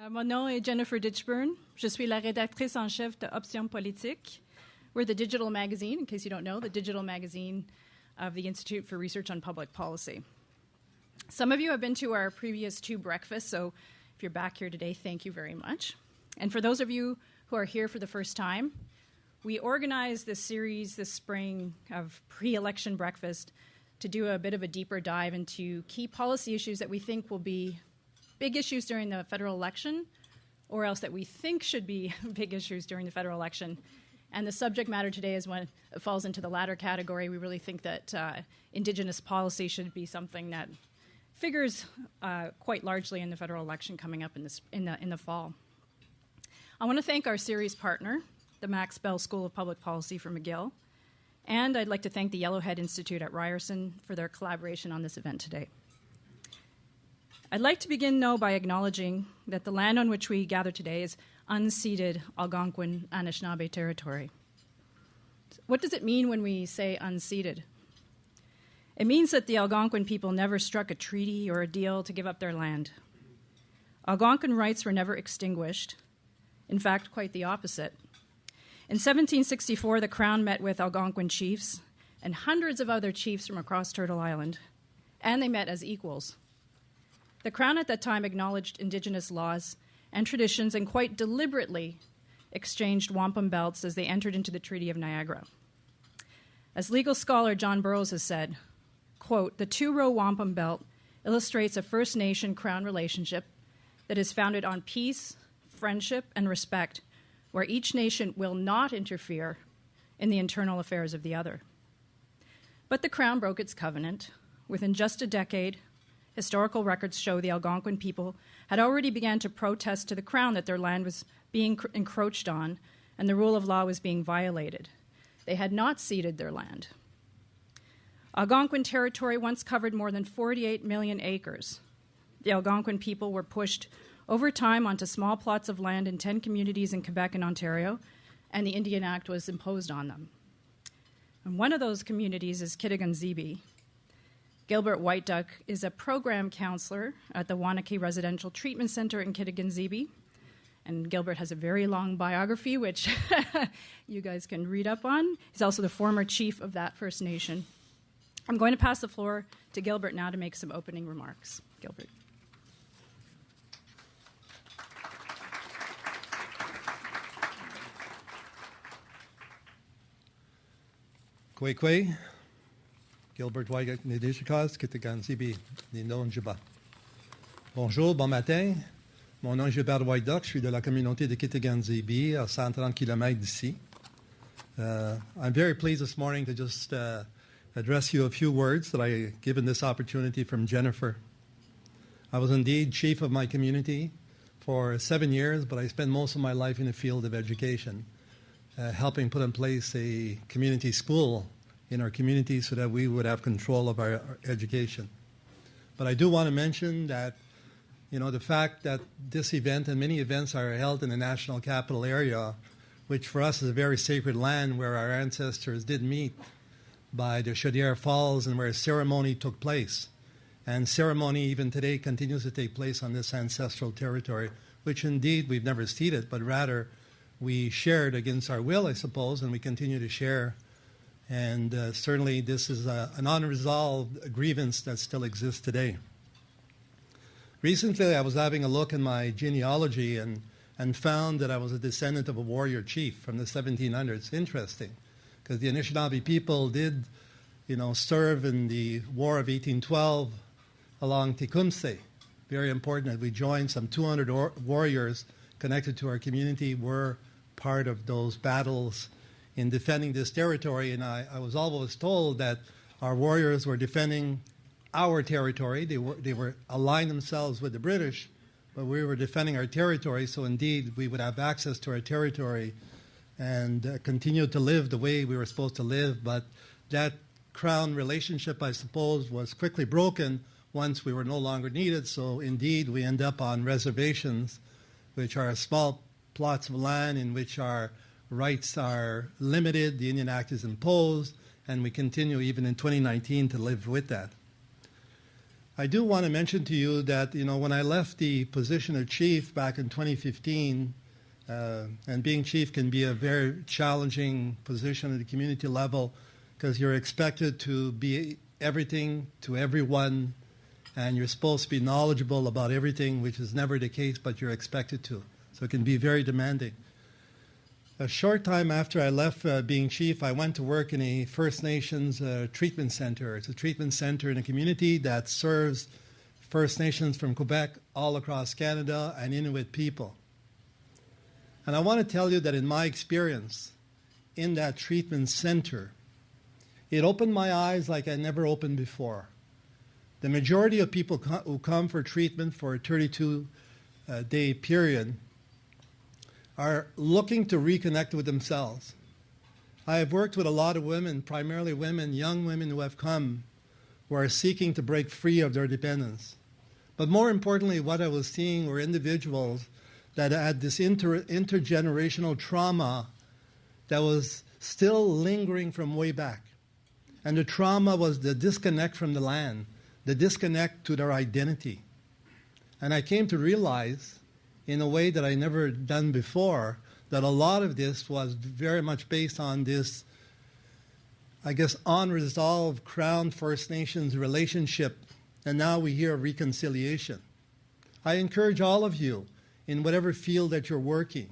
Mon nom est Jennifer Ditchburn. Je suis la rédactrice en chef de Options Politiques. We're the digital magazine, in case you don't know, the digital magazine of the Institute for Research on Public Policy. Some of you have been to our previous two breakfasts, so if you're back here today, thank you very much. And for those of you who are here for the first time, we organized this series this spring of pre-election breakfast to do a bit of a deeper dive into key policy issues that we think will be big issues during the federal election, or else that we think should be big issues during the federal election. And the subject matter today is one that falls into the latter category. We really think that Indigenous policy should be something that figures quite largely in the federal election coming up in the fall. I want to thank our series partner, the Max Bell School of Public Policy from McGill, and I'd like to thank the Yellowhead Institute at Ryerson for their collaboration on this event today. I'd like to begin, though, by acknowledging that the land on which we gather today is unceded Algonquin Anishinaabe territory. What does it mean when we say unceded? It means that the Algonquin people never struck a treaty or a deal to give up their land. Algonquin rights were never extinguished. In fact, quite the opposite. In 1764, the Crown met with Algonquin chiefs and hundreds of other chiefs from across Turtle Island, and they met as equals. The Crown at that time acknowledged Indigenous laws and traditions and quite deliberately exchanged wampum belts as they entered into the Treaty of Niagara. As legal scholar John Burroughs has said, quote, "The two-row wampum belt illustrates a First Nation Crown relationship that is founded on peace, friendship, and respect, where each nation will not interfere in the internal affairs of the other." But the Crown broke its covenant. Within just a decade, historical records show the Algonquin people had already begun to protest to the Crown that their land was being encroached on and the rule of law was being violated. They had not ceded their land. Algonquin territory once covered more than 48 million acres. The Algonquin people were pushed over time onto small plots of land in 10 communities in Quebec and Ontario, and the Indian Act was imposed on them. And one of those communities is Gchi'mnissing. Gilbert Whiteduck is a program counselor at the Wanakee Residential Treatment Center in Gchi'mnissing. And Gilbert has a very long biography, which you guys can read up on. He's also the former chief of that First Nation. I'm going to pass the floor to Gilbert now to make some opening remarks. Gilbert. Kwekwe. Gilbert Whiteduck, Gchi'mnissing Anishinaabe. Bonjour, bon matin. Mon nom est Gilbert Whiteduck, je suis de la communauté de Gchi'mnissing à 130 km d'ici. I'm very pleased this morning to just address you a few words that I given this opportunity from Jennifer. I was indeed chief of my community for 7 years, but I spent most of my life in the field of education, helping put in place a community school in our community so that we would have control of our education. But I do want to mention that, you know, the fact that this event and many events are held in the National Capital Area, which for us is a very sacred land where our ancestors did meet by the Chaudière Falls and where a ceremony took place. And ceremony even today continues to take place on this ancestral territory, which indeed we've never ceded, but rather we shared against our will, I suppose, and we continue to share. And certainly this is an unresolved grievance that still exists today. Recently, I was having a look in my genealogy and found that I was a descendant of a warrior chief from the 1700s. Interesting, because the Anishinaabe people did, you know, serve in the War of 1812 along Tecumseh. Very important that we joined. Some 200 warriors connected to our community were part of those battles in defending this territory, and I was always told that our warriors were defending our territory. They were aligned themselves with the British, but we were defending our territory, so indeed we would have access to our territory and continue to live the way we were supposed to live. But that Crown relationship, I suppose, was quickly broken once we were no longer needed, so indeed we end up on reservations, which are small plots of land in which our rights are limited, the Indian Act is imposed, and we continue even in 2019 to live with that. I do want to mention to you that, when I left the position of chief back in 2015, and being chief can be a very challenging position at the community level because you're expected to be everything to everyone, and you're supposed to be knowledgeable about everything, which is never the case, but you're expected to. So it can be very demanding. A short time after I left being chief, I went to work in a First Nations treatment center. It's a treatment center in a community that serves First Nations from Quebec all across Canada and Inuit people. And I want to tell you that in my experience in that treatment center, it opened my eyes like I never opened before. The majority of people who come for treatment for a 32-day period are looking to reconnect with themselves. I have worked with a lot of women, primarily women, young women who have come, who are seeking to break free of their dependence. But more importantly, what I was seeing were individuals that had this intergenerational trauma that was still lingering from way back. And the trauma was the disconnect from the land, the disconnect to their identity. And I came to realize, in a way that I never done before, that a lot of this was very much based on this, I guess, unresolved Crown First Nations relationship, and now we hear of reconciliation. I encourage all of you, in whatever field that you're working,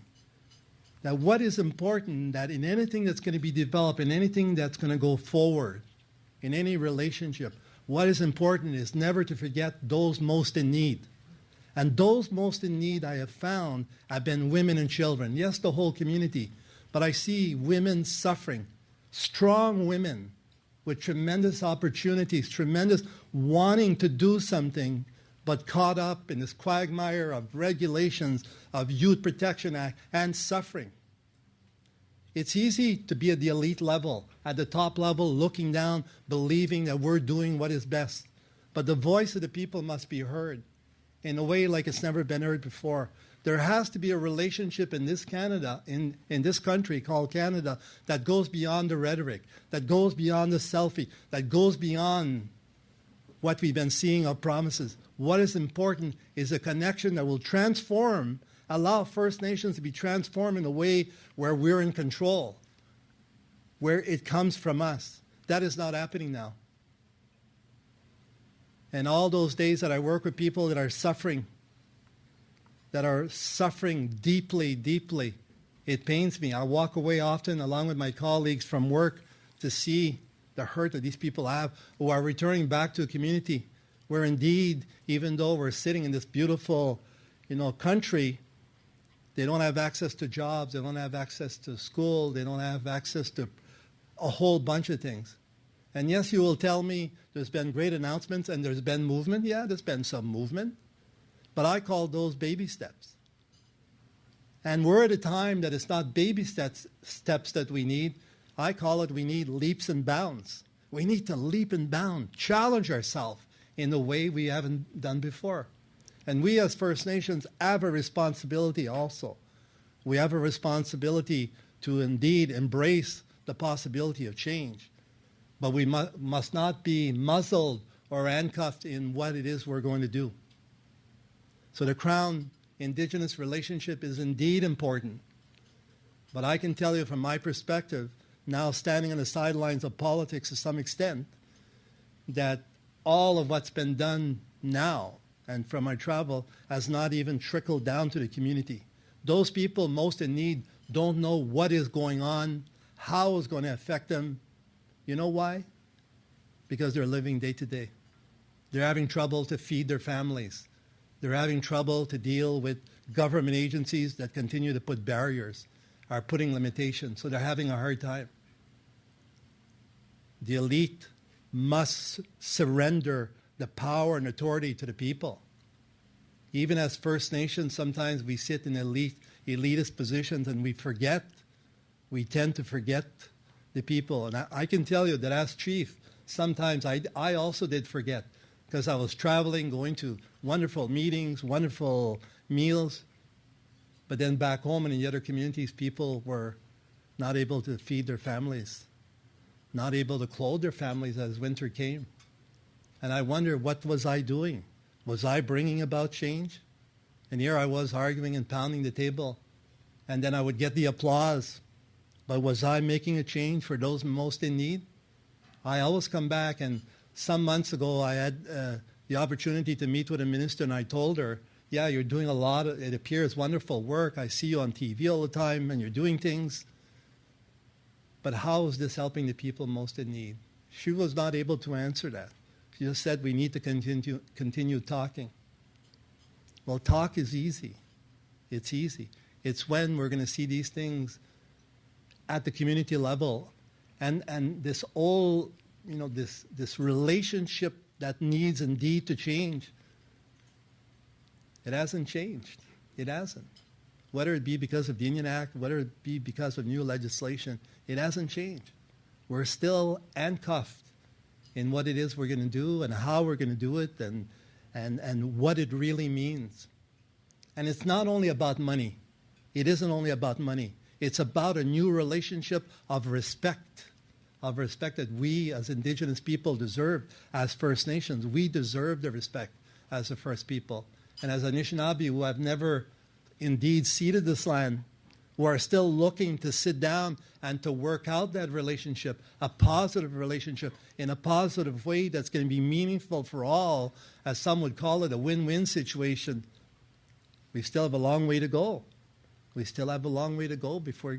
that what is important, that in anything that's going to be developed, in anything that's going to go forward, in any relationship, what is important is never to forget those most in need. And those most in need, I have found, have been women and children. Yes, the whole community. But I see women suffering, strong women with tremendous opportunities, tremendous wanting to do something, but caught up in this quagmire of regulations, of Youth Protection Act, and suffering. It's easy to be at the elite level, at the top level, looking down, believing that we're doing what is best. But the voice of the people must be heard in a way like it's never been heard before. There has to be a relationship in this Canada, in this country called Canada, that goes beyond the rhetoric, that goes beyond the selfie, that goes beyond what we've been seeing of promises. What is important is a connection that will transform, allow First Nations to be transformed in a way where we're in control, where it comes from us. That is not happening now. And all those days that I work with people that are suffering deeply, deeply, it pains me. I walk away often along with my colleagues from work to see the hurt that these people have who are returning back to a community where indeed, even though we're sitting in this beautiful, country, they don't have access to jobs, they don't have access to school, they don't have access to a whole bunch of things. And yes, you will tell me there's been great announcements and there's been movement. Yeah, there's been some movement. But I call those baby steps. And we're at a time that it's not baby steps that we need. I call it we need leaps and bounds. We need to leap and bound, challenge ourselves in a way we haven't done before. And we as First Nations have a responsibility also. We have a responsibility to indeed embrace the possibility of change. But we must not be muzzled or handcuffed in what it is we're going to do. So the Crown-Indigenous relationship is indeed important. But I can tell you from my perspective, now standing on the sidelines of politics to some extent, that all of what's been done now and from my travel has not even trickled down to the community. Those people most in need don't know what is going on, how it's going to affect them. You know why? Because they're living day to day. They're having trouble to feed their families. They're having trouble to deal with government agencies that continue to put barriers, are putting limitations, so they're having a hard time. The elite must surrender the power and authority to the people. Even as First Nations, sometimes we sit in elitist positions and we tend to forget the people. And I can tell you that as chief, sometimes I also did forget because I was traveling, going to wonderful meetings, wonderful meals. But then back home and in the other communities, people were not able to feed their families, not able to clothe their families as winter came. And I wonder, what was I doing? Was I bringing about change? And here I was arguing and pounding the table, and then I would get the applause. But was I making a change for those most in need? I always come back, and some months ago I had the opportunity to meet with a minister, and I told her, yeah, you're doing a lot of, it appears, wonderful work. I see you on TV all the time, and you're doing things. But how is this helping the people most in need? She was not able to answer that. She just said we need to continue talking. Well, talk is easy. It's easy. It's when we're going to see these things at the community level, and this all, you know, this relationship that needs indeed to change. It hasn't changed. It hasn't. Whether it be because of the Indian Act, whether it be because of new legislation, it hasn't changed. We're still handcuffed in what it is we're going to do and how we're going to do it and what it really means. And it's not only about money. It isn't only about money. It's about a new relationship of respect that we as Indigenous people deserve as First Nations. We deserve the respect as the First People. And as Anishinaabe, who have never indeed ceded this land, who are still looking to sit down and to work out that relationship, a positive relationship, in a positive way that's going to be meaningful for all, as some would call it, a win-win situation. We still have a long way to go. We still have a long way to go before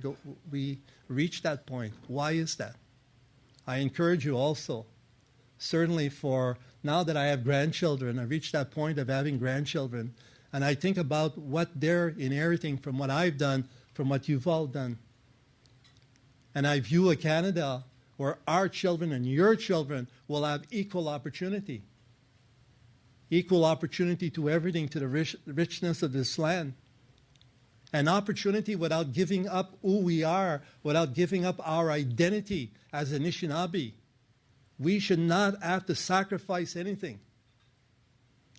we reach that point. Why is that? I encourage you also, certainly for now that I have grandchildren, I've reached that point of having grandchildren, and I think about what they're inheriting from what I've done, from what you've all done. And I view a Canada where our children and your children will have equal opportunity. Equal opportunity to everything, to the richness of this land. An opportunity without giving up who we are, without giving up our identity as Anishinaabe. We should not have to sacrifice anything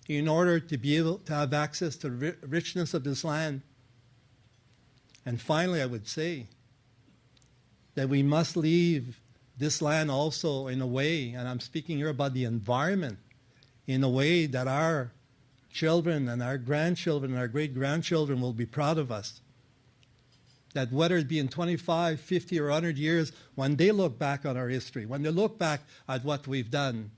in order to be able to have access to the richness of this land. And finally, I would say that we must leave this land also in a way, and I'm speaking here about the environment, in a way that our children and our grandchildren and our great-grandchildren will be proud of us. That whether it be in 25, 50, or 100 years, when they look back on our history, when they look back at what we've done,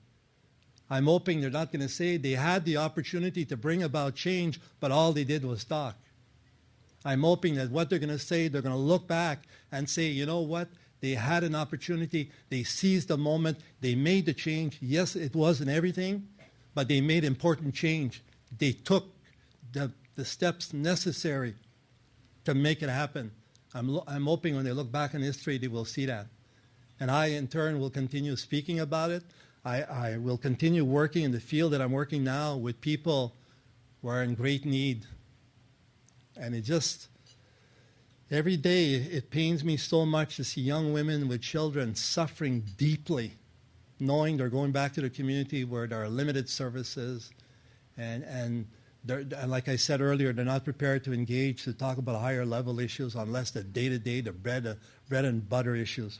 I'm hoping they're not going to say they had the opportunity to bring about change, but all they did was talk. I'm hoping that what they're going to say, they're going to look back and say, you know what? They had an opportunity. They seized the moment. They made the change. Yes, it wasn't everything, but they made important change. They took the steps necessary to make it happen. I'm hoping when they look back in history, they will see that. And I, in turn, will continue speaking about it. I will continue working in the field that I'm working now with people who are in great need. And it just, every day, it pains me so much to see young women with children suffering deeply, knowing they're going back to the community where there are limited services. And like I said earlier, they're not prepared to engage to talk about higher level issues unless the day-to-day, the bread and butter issues.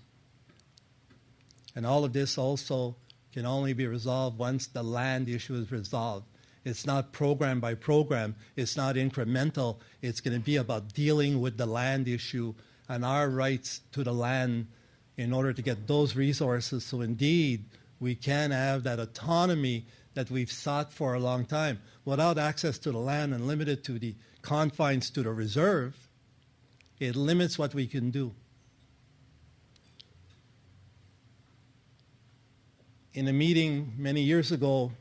And all of this also can only be resolved once the land issue is resolved. It's not program by program. It's not incremental. It's going to be about dealing with the land issue and our rights to the land in order to get those resources so indeed we can have that autonomy that we've sought for a long time. Without access to the land and limited to the confines to the reserve, it limits what we can do. In a meeting many years ago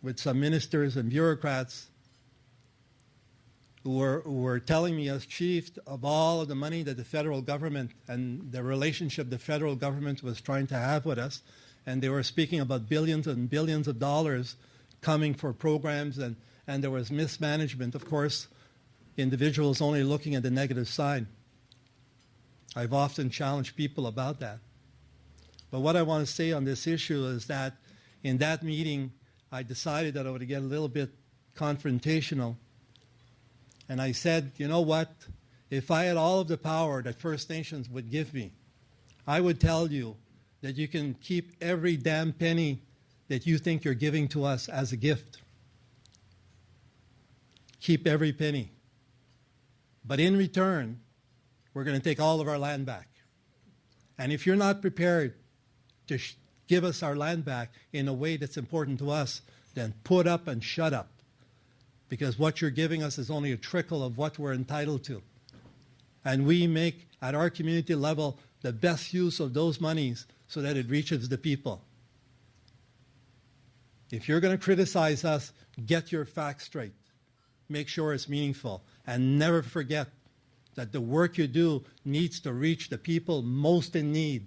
with some ministers and bureaucrats who were telling me as chief of all of the money that the federal government and the relationship the federal government was trying to have with us, and they were speaking about billions and billions of dollars coming for programs, and there was mismanagement. Of course, individuals only looking at the negative side. I've often challenged people about that. But what I want to say on this issue is that in that meeting, I decided that I would get a little bit confrontational. And I said, you know what? If I had all of the power that First Nations would give me, I would tell you that you can keep every damn penny that you think you're giving to us as a gift. Keep every penny. But in return, we're going to take all of our land back. And if you're not prepared to give us our land back in a way that's important to us, then put up and shut up. Because what you're giving us is only a trickle of what we're entitled to. And we make, at our community level, the best use of those monies so that it reaches the people. If you're going to criticize us, get your facts straight. Make sure it's meaningful. And never forget that the work you do needs to reach the people most in need,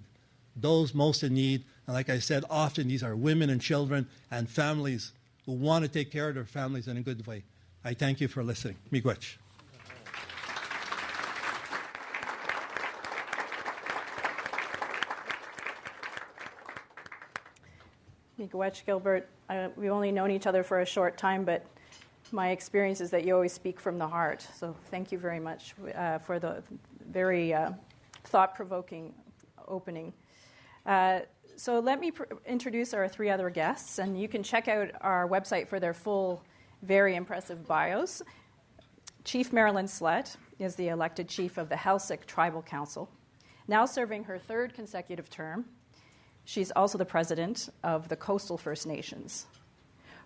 those most in need. And like I said, often these are women and children and families who want to take care of their families in a good way. I thank you for listening. Miigwech. Miigwech, Gilbert. We've only known each other for a short time, but my experience is that you always speak from the heart. So thank you very much for the very thought-provoking opening. So let me introduce our three other guests, and you can check out our website for their full, very impressive bios. Chief Marilyn Slett is the elected chief of the Heiltsuk Tribal Council, now serving her third consecutive term. She's also the president of the Coastal First Nations.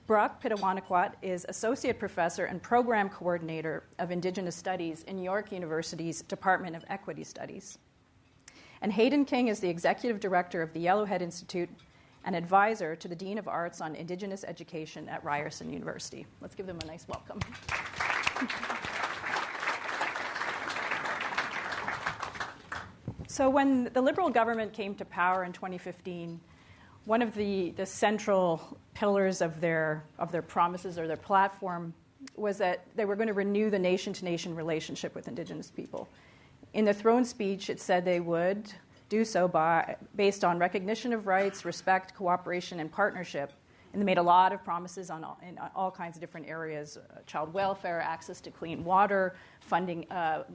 Brock Pitawanakwat is associate professor and program coordinator of Indigenous Studies in York University's Department of Equity Studies. And Hayden King is the executive director of the Yellowhead Institute and advisor to the Dean of Arts on Indigenous Education at Ryerson University. Let's give them a nice welcome. So when the Liberal government came to power in 2015, one of the central pillars of their promises or their platform was that they were going to renew the nation-to-nation relationship with Indigenous people. In the throne speech, it said they would do so based on recognition of rights, respect, cooperation, and partnership. And they made a lot of promises in all kinds of different areas: child welfare, access to clean water, funding,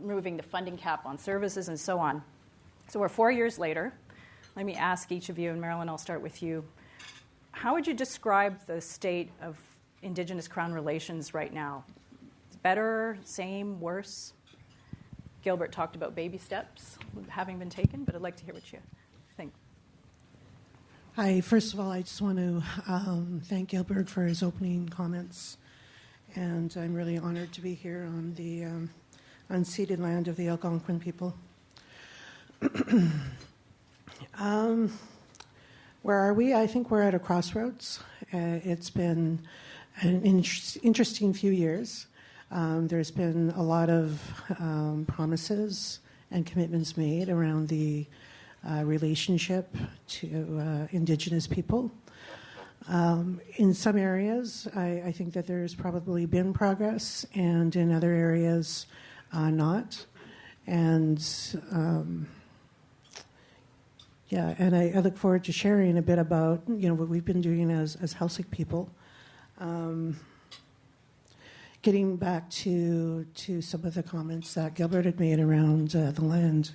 removing the funding cap on services, and so on. So we're 4 years later. Let me ask each of you, and Marilyn, I'll start with you. How would you describe the state of Indigenous-Crown relations right now? Better, same, worse? Gilbert talked about baby steps having been taken, but I'd like to hear what you think. Hi, first of all, I just want to thank Gilbert for his opening comments. And I'm really honored to be here on the unceded land of the Algonquin people. Where are we? I think we're at a crossroads. It's been an interesting few years. There's been a lot of promises and commitments made around the relationship to Indigenous people. In some areas, I think that there's probably been progress, and in other areas, not. And and I look forward to sharing a bit about what we've been doing as Heiltsuk people. Getting back to some of the comments that Gilbert had made around the land,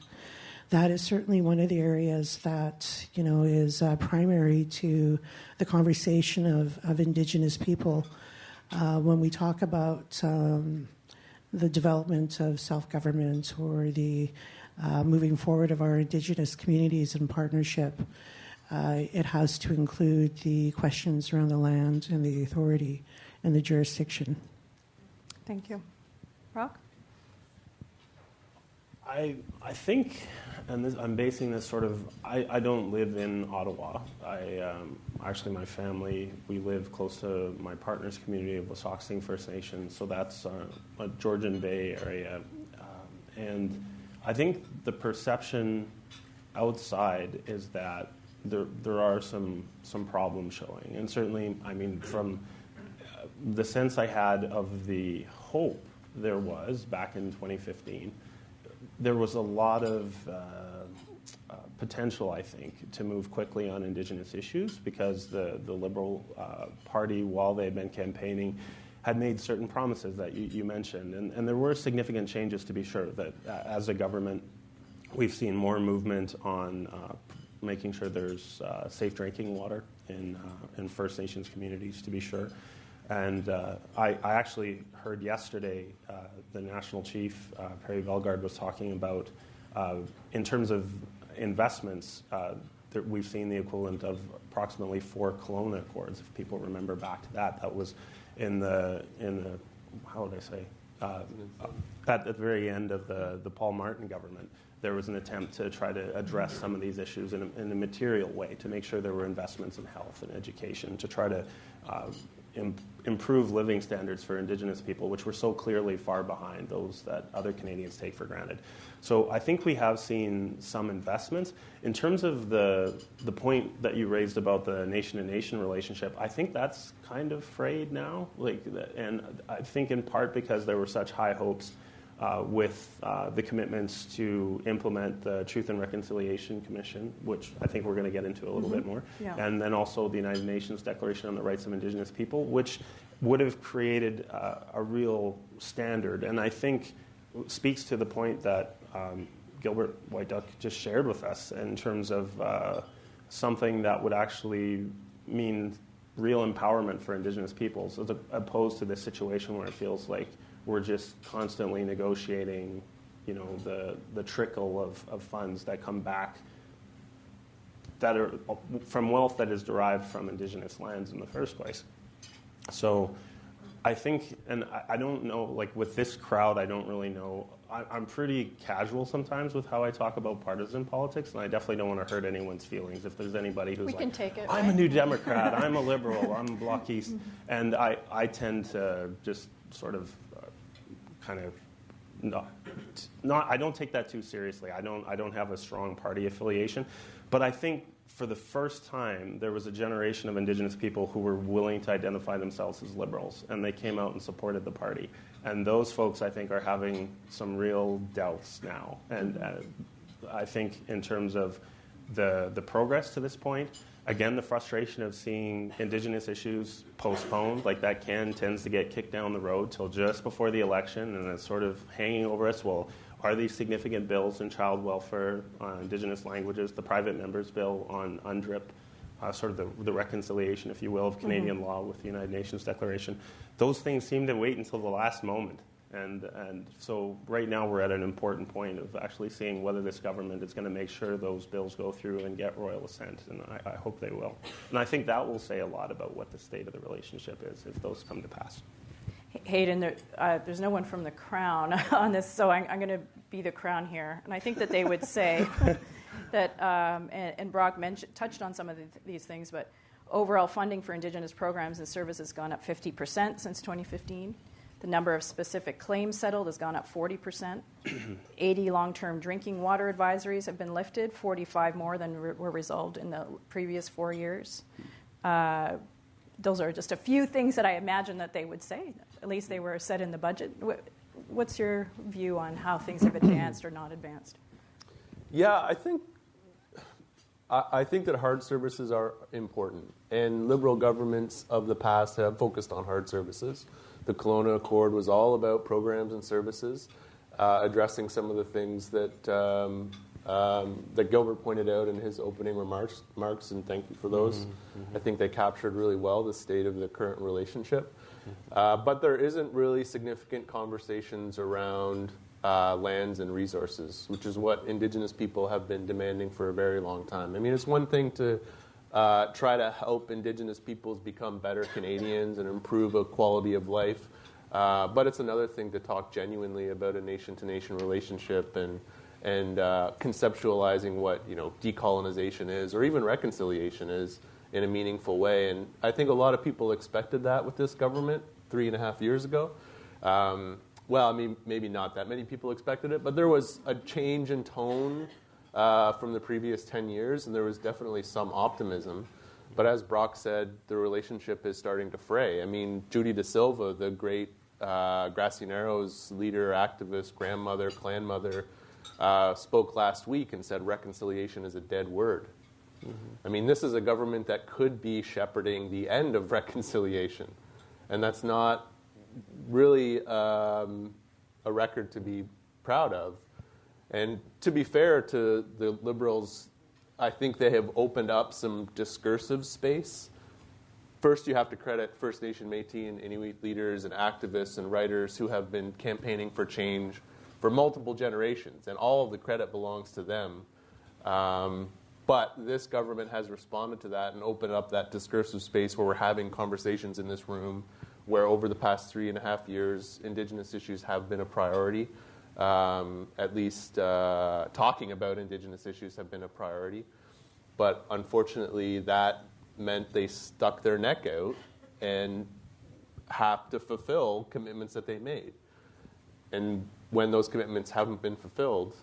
that is certainly one of the areas that is primary to the conversation of Indigenous people when we talk about the development of self-government or the moving forward of our Indigenous communities in partnership. It has to include the questions around the land and the authority and the jurisdiction. Thank you. Brock? I think, and I'm basing this sort of, I don't live in Ottawa. Actually, my family, we live close to my partner's community of Gchi'mnissing First Nation, so that's a Georgian Bay area. And I think the perception outside is that there are some problems showing. And certainly, I mean, from the sense I had of the hope there was back in 2015, there was a lot of potential, I think, to move quickly on Indigenous issues because the Liberal Party, while they had been campaigning, had made certain promises that you mentioned. And there were significant changes, to be sure, that as a government, we've seen more movement on making sure there's safe drinking water in First Nations communities, to be sure. And I actually heard yesterday the National Chief, Perry Bellegarde, was talking about, in terms of investments, we've seen the equivalent of approximately 4 Kelowna Accords, if people remember back to that. That was in the how would I say, at the very end of the Paul Martin government. There was an attempt to try to address some of these issues in a material way, to make sure there were investments in health and education, to try to improve living standards for Indigenous people, which were so clearly far behind those that other Canadians take for granted. So I think we have seen some investments. In terms of the point that you raised about the nation-to-nation relationship, I think that's kind of frayed now. And I think in part because there were such high hopes with the commitments to implement the Truth and Reconciliation Commission, which I think we're going to get into a little bit more, and then also the United Nations Declaration on the Rights of Indigenous People, which would have created a real standard, and I think speaks to the point that Gilbert Whiteduck just shared with us in terms of something that would actually mean real empowerment for Indigenous peoples, as opposed to this situation where it feels like we're just constantly negotiating, the trickle of funds that come back that are from wealth that is derived from Indigenous lands in the first place. So I think, and I don't know, with this crowd, I don't really know. I'm pretty casual sometimes with how I talk about partisan politics, and I definitely don't want to hurt anyone's feelings. If there's anybody who's I'm a New Democrat, I'm a liberal, I'm a Bloc East, and I tend to just sort of kind of not. I don't take that too seriously. I don't have a strong party affiliation, but I think for the first time there was a generation of Indigenous people who were willing to identify themselves as liberals, and they came out and supported the party. And those folks, I think, are having some real doubts now. And I think in terms of the progress to this point, again, the frustration of seeing Indigenous issues postponed, that tends to get kicked down the road till just before the election, and it's sort of hanging over us. Well, are these significant bills in child welfare, Indigenous languages, the private members bill on UNDRIP, sort of the reconciliation, if you will, of Canadian law with the United Nations Declaration? Those things seem to wait until the last moment. And so right now we're at an important point of actually seeing whether this government is going to make sure those bills go through and get royal assent, and I hope they will. And I think that will say a lot about what the state of the relationship is if those come to pass. Hayden, there's no one from the Crown on this, so I'm going to be the Crown here. And I think that they would say that, and Brock touched on some of these things, but overall funding for Indigenous programs and services has gone up 50% since 2015. The number of specific claims settled has gone up 40%. 80 long-term drinking water advisories have been lifted, 45 more than were resolved in the previous 4 years. Those are just a few things that I imagine that they would say. At least they were set in the budget. What's your view on how things have advanced or not advanced? Yeah, I think that hard services are important, and Liberal governments of the past have focused on hard services. The Kelowna Accord was all about programs and services, addressing some of the things that that Gilbert pointed out in his opening remarks, and thank you for those. Mm-hmm. I think they captured really well the state of the current relationship. But there isn't really significant conversations around lands and resources, which is what Indigenous people have been demanding for a very long time. I mean, it's one thing to try to help Indigenous peoples become better Canadians and improve a quality of life, but it's another thing to talk genuinely about a nation-to-nation relationship and conceptualizing what decolonization is, or even reconciliation is, in a meaningful way. And I think a lot of people expected that with this government 3.5 years ago. Well, I mean, maybe not that many people expected it, but there was a change in tone from the previous 10 years, and there was definitely some optimism. But as Brock said, the relationship is starting to fray. I mean, Judy Da Silva, the great Grassy Narrows leader, activist, grandmother, clan mother, spoke last week and said reconciliation is a dead word. Mm-hmm. I mean, this is a government that could be shepherding the end of reconciliation, and that's not really a record to be proud of. And to be fair to the Liberals I think they have opened up some discursive space. First, you have to credit First Nation, Métis, and Inuit leaders and activists and writers who have been campaigning for change for multiple generations, and all of the credit belongs to them. But this government has responded to that and opened up that discursive space where we're having conversations in this room where over the past 3.5 years, Indigenous issues have been a priority. At least talking about Indigenous issues have been a priority. But unfortunately, that meant they stuck their neck out and have to fulfill commitments that they made. And when those commitments haven't been fulfilled,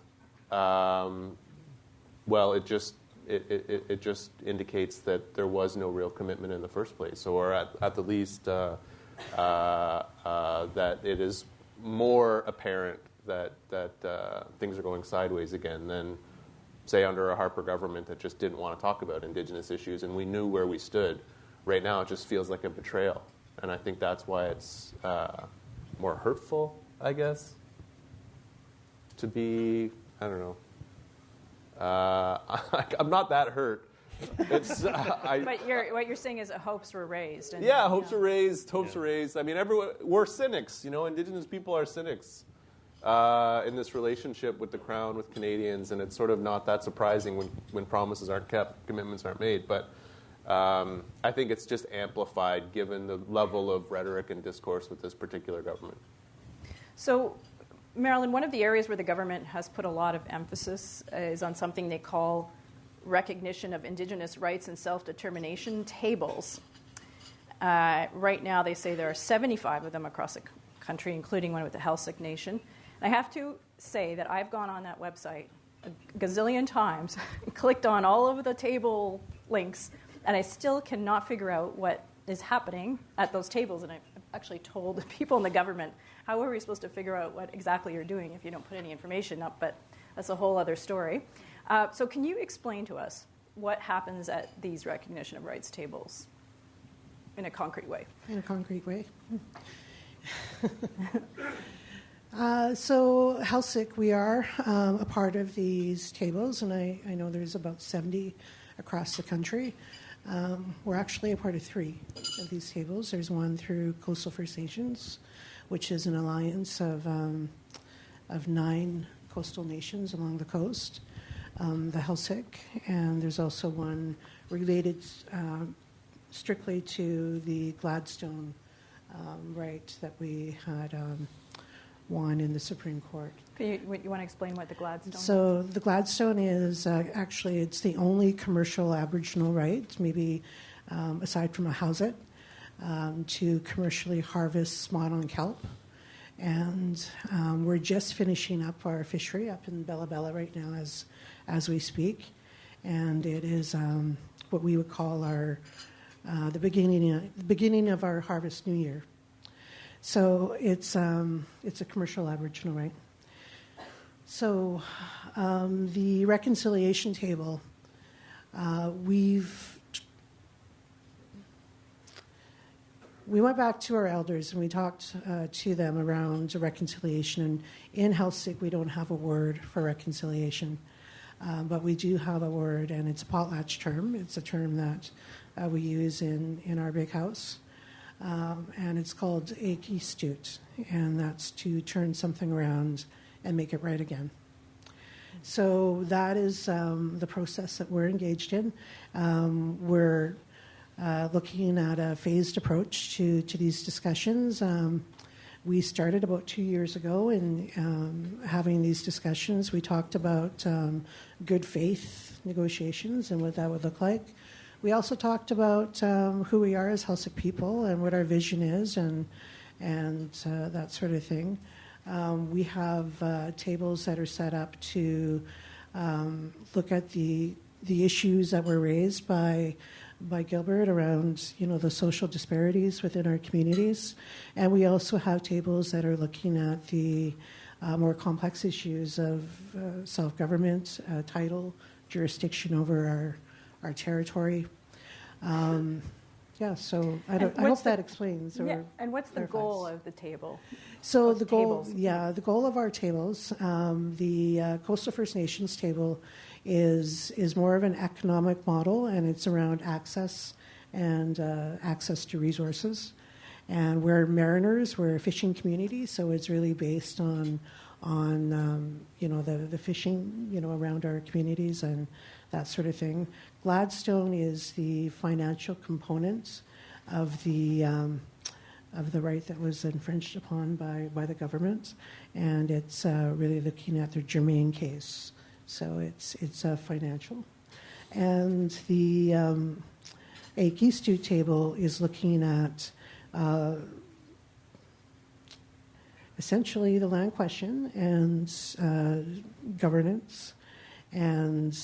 well, it just indicates that there was no real commitment in the first place, or at the least that it is more apparent that things are going sideways again than, say, under a Harper government that just didn't want to talk about Indigenous issues, and we knew where we stood. Right now, it just feels like a betrayal, and I think that's why it's more hurtful, I guess, to be, I don't know. I'm not that hurt. It's, but what you're saying is hopes were raised. And, yeah, hopes were raised. Hopes were raised. I mean, we're cynics. Indigenous people are cynics in this relationship with the Crown, with Canadians, and it's sort of not that surprising when promises aren't kept, commitments aren't made. But I think it's just amplified given the level of rhetoric and discourse with this particular government. So, Marilyn, one of the areas where the government has put a lot of emphasis is on something they call recognition of Indigenous rights and self-determination tables. Right now, they say there are 75 of them across the country, including one with the Heiltsuk Nation. And I have to say that I've gone on that website a gazillion times, clicked on all of the table links, and I still cannot figure out what is happening at those tables. And I've actually told the people in the government, how are we supposed to figure out what exactly you're doing if you don't put any information up? But that's a whole other story. So can you explain to us what happens at these recognition of rights tables in a concrete way? In a concrete way. So Heiltsuk, we are a part of these tables, and I know there's about 70 across the country. We're actually a part of 3 of these tables. There's one through Coastal First Nations, which is an alliance of 9 coastal nations along the coast, the Heiltsuk, and there's also one related strictly to the Gladstone right that we had won in the Supreme Court. You want to explain what the Gladstone is? So the Gladstone is actually, it's the only commercial Aboriginal right, maybe aside from a Hausit, to commercially harvest smot-on kelp. And we're just finishing up our fishery up in Bella Bella right now as we speak. And it is what we would call our the beginning of our Harvest New Year. So it's a commercial Aboriginal right. So the reconciliation table, we went back to our elders and we talked to them around reconciliation. And in Heiltsuk, we don't have a word for reconciliation, but we do have a word, and it's a potlatch term. It's a term that we use in our big house, and it's called Gchi'mnissing, and that's to turn something around and make it right again. So that is the process that we're engaged in. We're looking at a phased approach to these discussions. We started about 2 years ago in having these discussions. We talked about good faith negotiations and what that would look like. We also talked about who we are as Heiltsuk people and what our vision is and that sort of thing. We have tables that are set up to look at the issues that were raised by Gilbert around, the social disparities within our communities. And we also have tables that are looking at the more complex issues of self-government, title, jurisdiction over our territory. So I hope that explains. And what's the goal of the table? So of the goal, tables? the goal of our tables, the Coastal First Nations table is more of an economic model, and it's around access and access to resources. And we're mariners, we're a fishing community, so it's really based on the fishing, around our communities and that sort of thing. Gladstone is the financial component of the right that was infringed upon by the government, and it's really looking at their germane case. So it's financial, and the Institute table is looking at essentially the land question and governance, and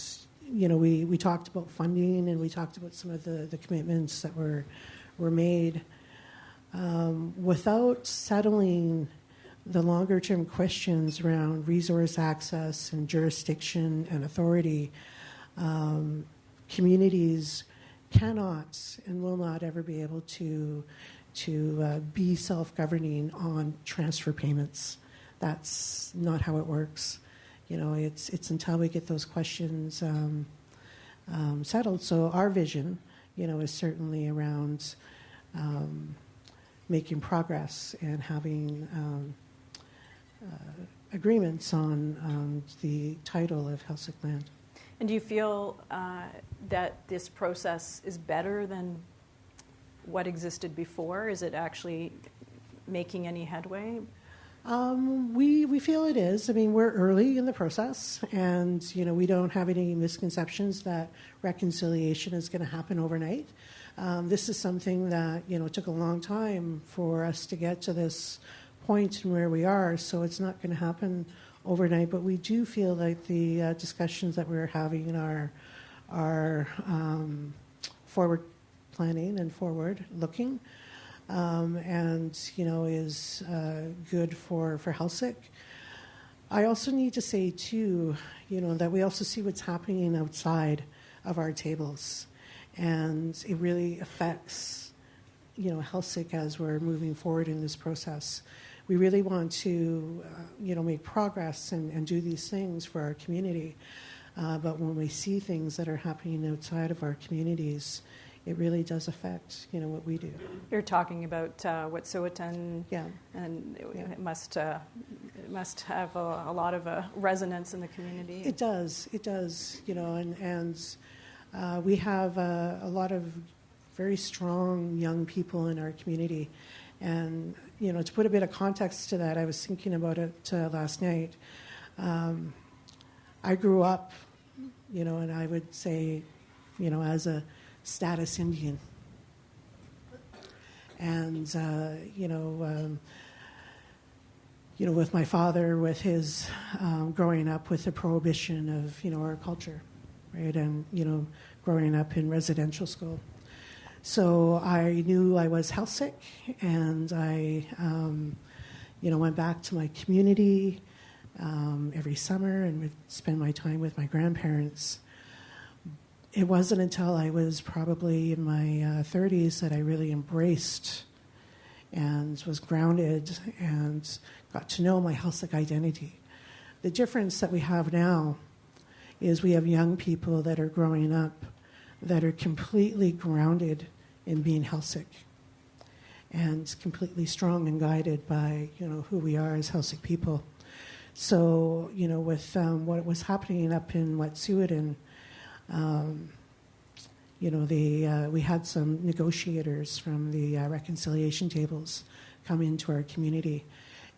we talked about funding, and we talked about some of the commitments that were made. Without settling the longer-term questions around resource access and jurisdiction and authority, communities cannot and will not ever be able to be self-governing on transfer payments. That's not how it works. It's until we get those questions settled. So our vision, is certainly around making progress and having agreements on the title of Heiltsuk land. And do you feel that this process is better than what existed before? Is it actually making any headway? We feel it is. I mean, we're early in the process, and we don't have any misconceptions that reconciliation is going to happen overnight. This is something that took a long time for us to get to this point and where we are. So it's not going to happen overnight. But we do feel like the discussions that we're having are forward planning and forward looking. And is good for Heiltsuk. I also need to say too, that we also see what's happening outside of our tables, and it really affects Heiltsuk as we're moving forward in this process. We really want to make progress and do these things for our community, but when we see things that are happening outside of our communities, it really does affect, what we do. You're talking about Wet'suwet'en, Yeah. and it must have a lot of resonance in the community. It does, and we have a lot of very strong young people in our community. And, to put a bit of context to that, I was thinking about it last night. I grew up, and I would say, as a status Indian. And, with my father, with his growing up with the prohibition of, our culture, right? And, growing up in residential school. So I knew I was Heiltsuk, and I, went back to my community every summer and would spend my time with my grandparents. It wasn't until I was probably in my 30s that I really embraced and was grounded and got to know my Heiltsuk identity. The difference that we have now is we have young people that are growing up that are completely grounded in being Heiltsuk and completely strong and guided by, who we are as Heiltsuk people. So, with what was happening up in Wet'suwet'en, we had some negotiators from the reconciliation tables come into our community,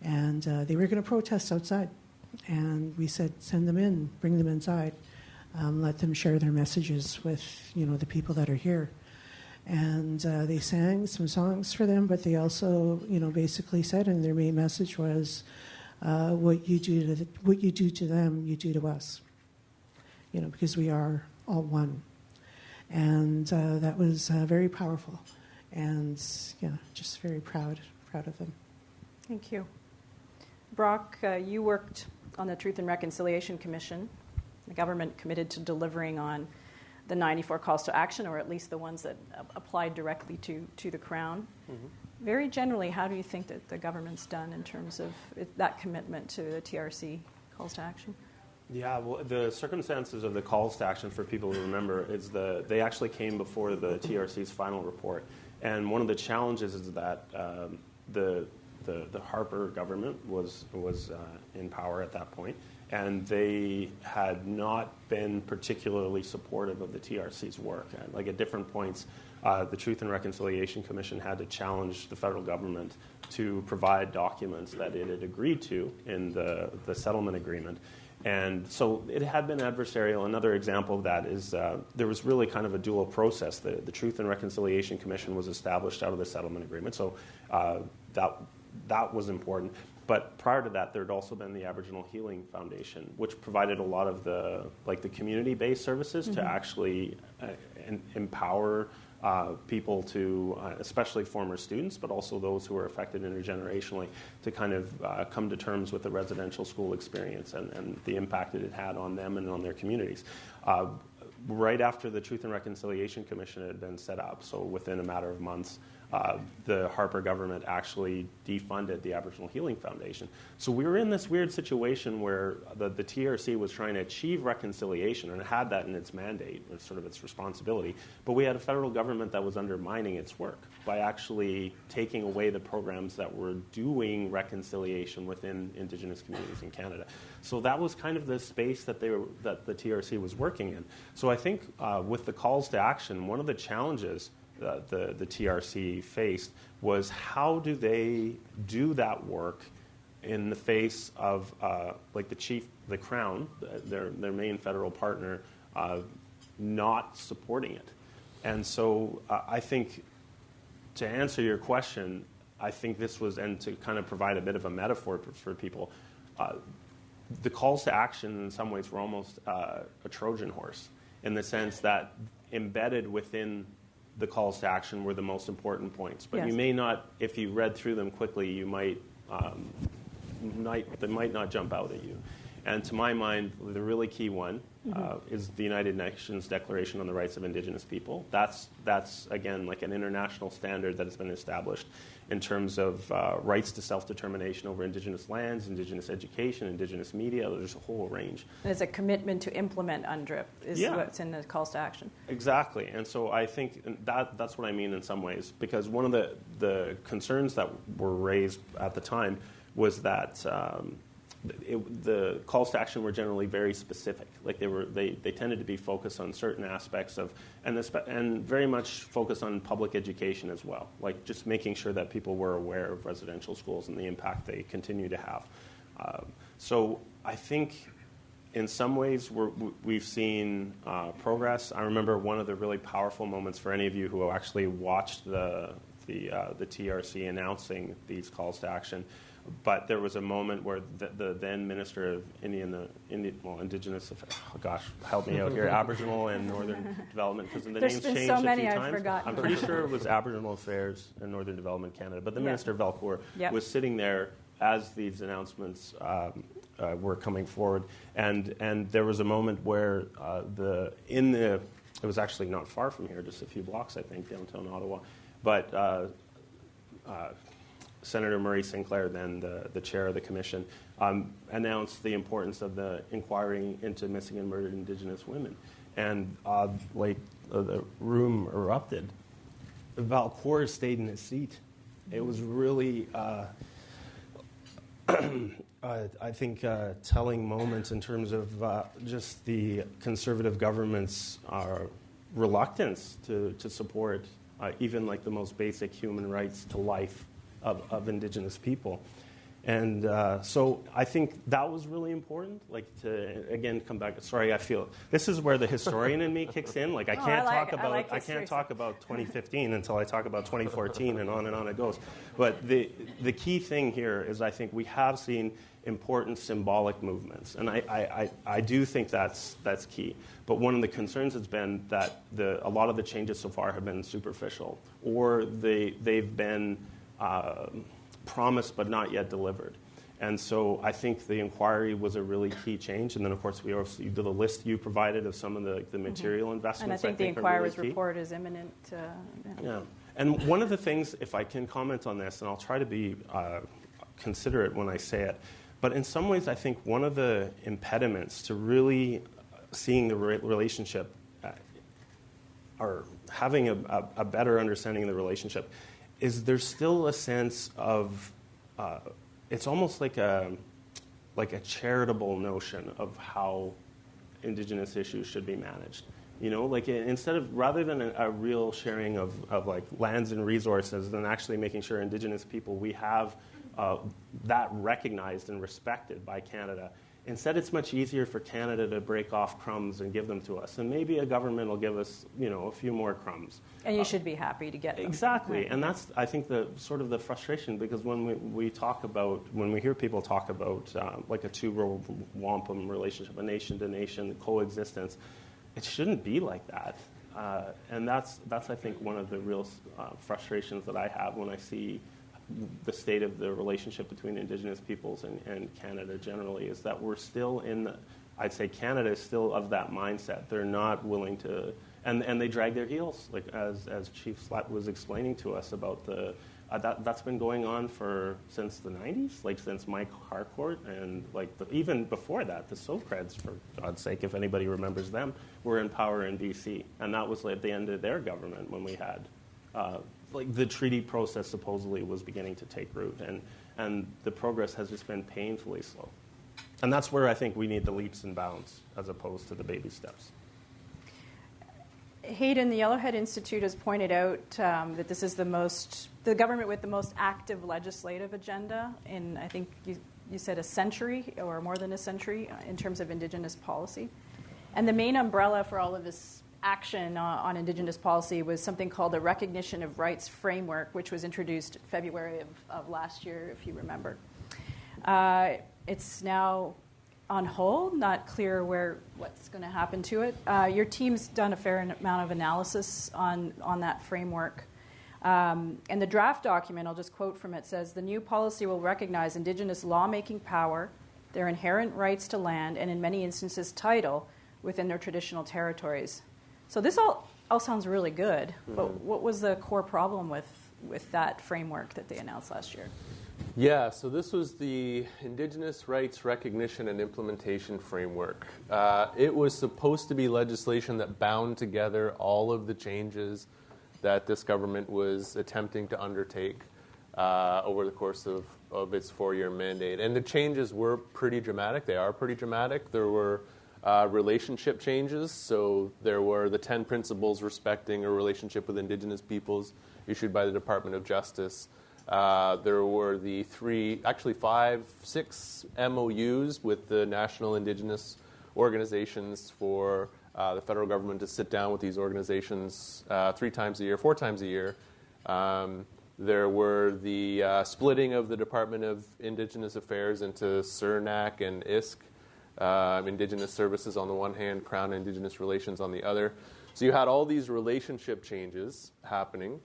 and they were going to protest outside. And we said, send them in, bring them inside, let them share their messages with, the people that are here. And they sang some songs for them, but they also, basically said, and their main message was, what you do to them, you do to us. Because we are all one. And that was very powerful, and just very proud of them. Thank you. Brock, you worked on the Truth and Reconciliation Commission. The government committed to delivering on the 94 calls to action, or at least the ones that applied directly to the Crown. very generally, how do you think that the government's done in terms of that commitment to the TRC calls to action? Yeah, well, the circumstances of the calls to action, for people to remember, is they actually came before the TRC's final report. And one of the challenges is that the Harper government was in power at that point, and they had not been particularly supportive of the TRC's work. And, like, at different points, the Truth and Reconciliation Commission had to challenge the federal government to provide documents that it had agreed to in the settlement agreement. And so it had been adversarial. Another example of that is there was really kind of a dual process. The Truth and Reconciliation Commission was established out of the settlement agreement, so that was important. But prior to that, there had also been the Aboriginal Healing Foundation, which provided a lot of the community-based services to actually empower people to, especially former students, but also those who are affected intergenerationally, to kind of come to terms with the residential school experience and the impact that it had on them and on their communities. Right after the Truth and Reconciliation Commission had been set up, so within a matter of months, the Harper government actually defunded the Aboriginal Healing Foundation. So we were in this weird situation where the TRC was trying to achieve reconciliation, and it had that in its mandate, or sort of its responsibility, but we had a federal government that was undermining its work by actually taking away the programs that were doing reconciliation within Indigenous communities in Canada. So that was kind of the space that the TRC was working in. So I think with the calls to action, one of the challenges the TRC faced was, how do they do that work in the face of the Crown, their main federal partner, not supporting it? And so I think, to answer your question, I think this was, and to kind of provide a bit of a metaphor for people, the calls to action in some ways were almost a Trojan horse, in the sense that embedded within the calls to action were the most important points. But you may not, if you read through them quickly, you might they might not jump out at you. And to my mind, the really key one is the United Nations Declaration on the Rights of Indigenous People. That's again, like an international standard that has been established in terms of rights to self-determination over Indigenous lands, Indigenous education, Indigenous media. There's a whole range. And it's a commitment to implement UNDRIP is what's in the calls to action. Exactly. And so I think that's what I mean in some ways, because one of the concerns that were raised at the time was that the calls to action were generally very specific. Like they tended to be focused on certain aspects of, and very much focused on public education as well. Like just making sure that people were aware of residential schools and the impact they continue to have. So I think in some ways we've seen progress. I remember one of the really powerful moments for any of you who actually watched the TRC announcing these calls to action. But there was a moment where the then Minister of Indigenous, oh gosh, help me out here, Aboriginal and Northern Development, because the names changed so many a few I've times. forgotten. I'm pretty sure it was Aboriginal Affairs and Northern Development Canada. But the Minister, Valcourt, was sitting there as these announcements were coming forward. And there was a moment where it was actually not far from here, just a few blocks, I think, downtown Ottawa. But Senator Murray Sinclair, then the chair of the commission, announced the importance of the inquiry into missing and murdered Indigenous women. And the room erupted. Valcourt stayed in his seat. It was really, I think, telling moment in terms of just the Conservative government's reluctance to support even like the most basic human rights to life of Indigenous people. And so I think that was really important, like to, again, come back. Sorry, I feel this is where the historian in me kicks in. Like I can't talk about 2015 until I talk about 2014, and on it goes. But the key thing here is I think we have seen important symbolic movements, and I do think that's key. But one of the concerns has been that a lot of the changes so far have been superficial, or they've been promised but not yet delivered. And so I think the inquiry was a really key change. And then, of course, we also do the list you provided of some of the material investments. And I think the inquiry's report is imminent. Yeah. And one of the things, if I can comment on this, and I'll try to be considerate when I say it, but in some ways I think one of the impediments to really seeing the relationship or having a better understanding of the relationship is there's still a sense of, it's almost like a charitable notion of how Indigenous issues should be managed. You know, like rather than a real sharing of like lands and resources, than actually making sure Indigenous people, we have that recognized and respected by Canada. Instead, it's much easier for Canada to break off crumbs and give them to us. And maybe a government will give us, a few more crumbs. And you should be happy to get them. Exactly. And that's, I think, the sort of the frustration, because when we hear people talk about like a two wampum relationship, a nation-to-nation coexistence, it shouldn't be like that. And that's I think, one of the real frustrations that I have when I see the state of the relationship between Indigenous peoples and Canada generally, is that we're still I'd say Canada is still of that mindset. They're not willing to, and they drag their heels, like as Chief Slett was explaining to us about that's been going on since the 90s, like since Mike Harcourt, and like even before that, the Socreds, for God's sake, if anybody remembers them, were in power in BC, and that was at the end of their government when we had like the treaty process supposedly was beginning to take root, and the progress has just been painfully slow. And that's where I think we need the leaps and bounds as opposed to the baby steps. Hayden, the Yellowhead Institute has pointed out that this is the government with the most active legislative agenda in, I think you said, a century or more than a century in terms of Indigenous policy. And the main umbrella for all of this action on Indigenous policy was something called the Recognition of Rights Framework, which was introduced February of last year, if you remember. It's now on hold, not clear what's going to happen to it. Your team's done a fair amount of analysis on that framework. And the draft document, I'll just quote from it, says, "The new policy will recognize Indigenous lawmaking power, their inherent rights to land, and in many instances title within their traditional territories." So this all sounds really good, but what was the core problem with that framework that they announced last year? Yeah, so this was the Indigenous Rights Recognition and Implementation Framework. It was supposed to be legislation that bound together all of the changes that this government was attempting to undertake over the course of its 4-year mandate. And the changes were pretty dramatic. They are pretty dramatic. There were relationship changes. So there were the 10 principles respecting a relationship with Indigenous peoples issued by the Department of Justice. There were the 6 MOUs with the national Indigenous organizations for the federal government to sit down with these organizations 4 times a year. There were the splitting of the Department of Indigenous Affairs into CERNAC and ISK, Indigenous Services on the one hand, Crown Indigenous Relations on the other. So you had all these relationship changes happening.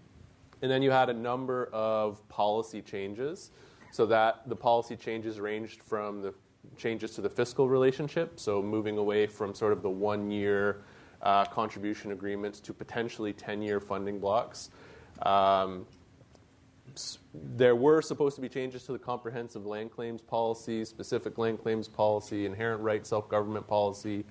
And then you had a number of policy changes, so that the policy changes ranged from the changes to the fiscal relationship, so moving away from sort of the 1-year contribution agreements to potentially 10-year funding blocks. There were supposed to be changes to the comprehensive land claims policy, specific land claims policy, inherent right self-government policy.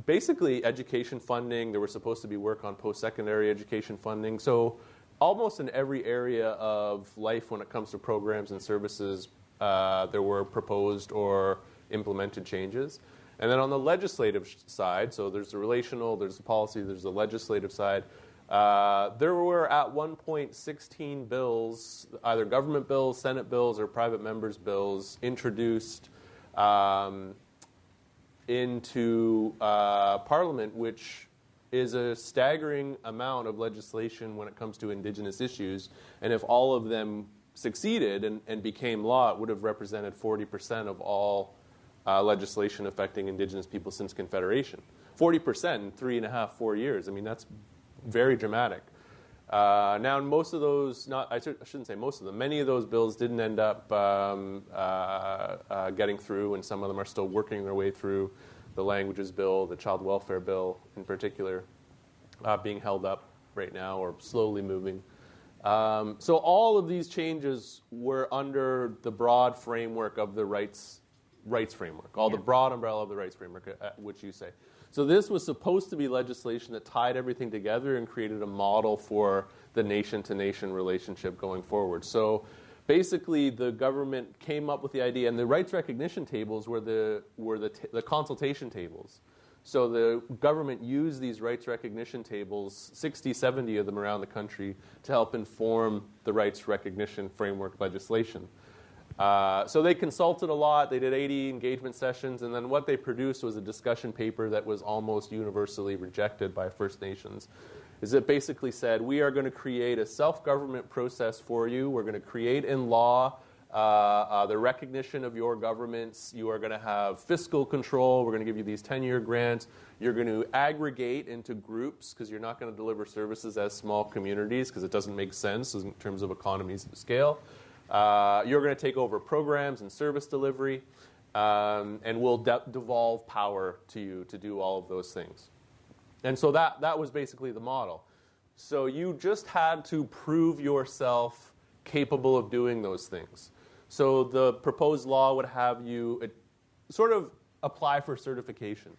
Basically, education funding. There was supposed to be work on post-secondary education funding. So almost in every area of life when it comes to programs and services, there were proposed or implemented changes. And then on the legislative side, so there's the relational, there's the policy, there's the legislative side, there were at one point 16 bills, either government bills, Senate bills, or private members' bills introduced into Parliament, which is a staggering amount of legislation when it comes to Indigenous issues. And if all of them succeeded and became law, it would have represented 40% of all legislation affecting Indigenous people since Confederation. 40% in 3.5-4 years. I mean, that's very dramatic. Now, most of those, I shouldn't say most of them, many of those bills didn't end up getting through, and some of them are still working their way through. The Languages Bill, the Child Welfare Bill in particular, being held up right now, or slowly moving. So all of these changes were under the broad framework of the rights framework, the broad umbrella of the rights framework, which you say. So this was supposed to be legislation that tied everything together and created a model for the nation-to-nation relationship going forward. So basically, the government came up with the idea, and the rights recognition tables were the consultation tables. So the government used these rights recognition tables, 60, 70 of them around the country, to help inform the rights recognition framework legislation. So they consulted a lot. They did 80 engagement sessions, and then what they produced was a discussion paper that was almost universally rejected by First Nations. It basically said, we are going to create a self-government process for you. We're going to create in law the recognition of your governments. You are going to have fiscal control. We're going to give you these 10-year grants. You're going to aggregate into groups because you're not going to deliver services as small communities because it doesn't make sense in terms of economies of scale. You're going to take over programs and service delivery, and we'll devolve power to you to do all of those things. And so that was basically the model. So you just had to prove yourself capable of doing those things. So the proposed law would have you sort of apply for certification.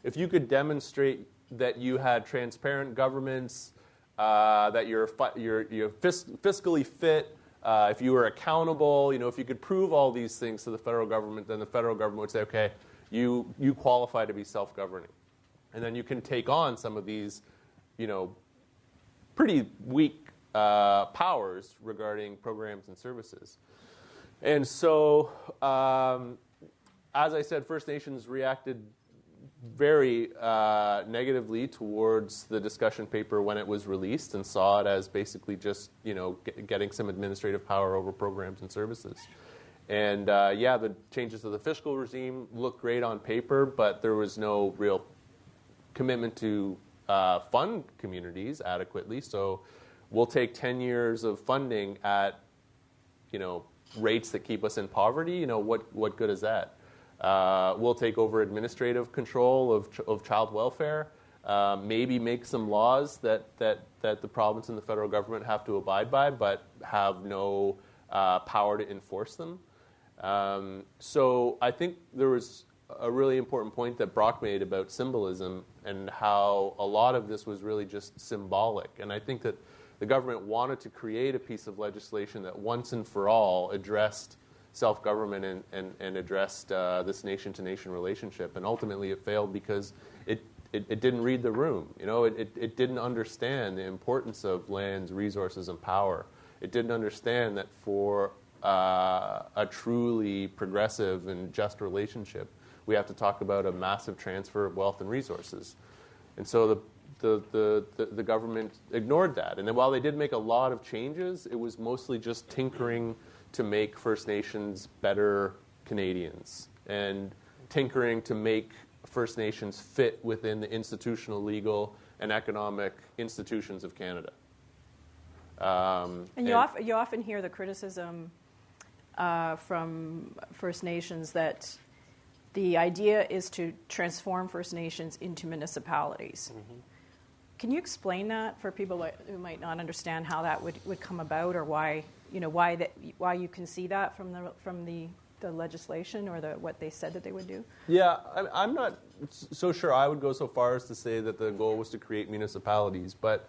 If you could demonstrate that you had transparent governments, that you're fiscally fit, if you were accountable, if you could prove all these things to the federal government, then the federal government would say, okay, you qualify to be self-governing. And then you can take on some of these, pretty weak powers regarding programs and services. And so, as I said, First Nations reacted very negatively towards the discussion paper when it was released and saw it as basically just, getting some administrative power over programs and services. And the changes to the fiscal regime looked great on paper, but there was no real commitment to fund communities adequately. So we'll take 10 years of funding at, rates that keep us in poverty. What good is that? We'll take over administrative control of child welfare, maybe make some laws that the province and the federal government have to abide by, but have no power to enforce them. So I think there was a really important point that Brock made about symbolism and how a lot of this was really just symbolic. And I think that the government wanted to create a piece of legislation that once and for all addressed self-government and addressed this nation-to-nation relationship. And ultimately it failed because it didn't read the room. It didn't understand the importance of lands, resources, and power. It didn't understand that for a truly progressive and just relationship, we have to talk about a massive transfer of wealth and resources. And so the government ignored that. And then while they did make a lot of changes, it was mostly just tinkering to make First Nations better Canadians and tinkering to make First Nations fit within the institutional, legal, and economic institutions of Canada. And you often hear the criticism from First Nations that the idea is to transform First Nations into municipalities. Mm-hmm. Can you explain that for people who might not understand how that would come about, or why you can see that from the legislation or what they said that they would do? Yeah, I'm not so sure I would go so far as to say that the goal was to create municipalities, but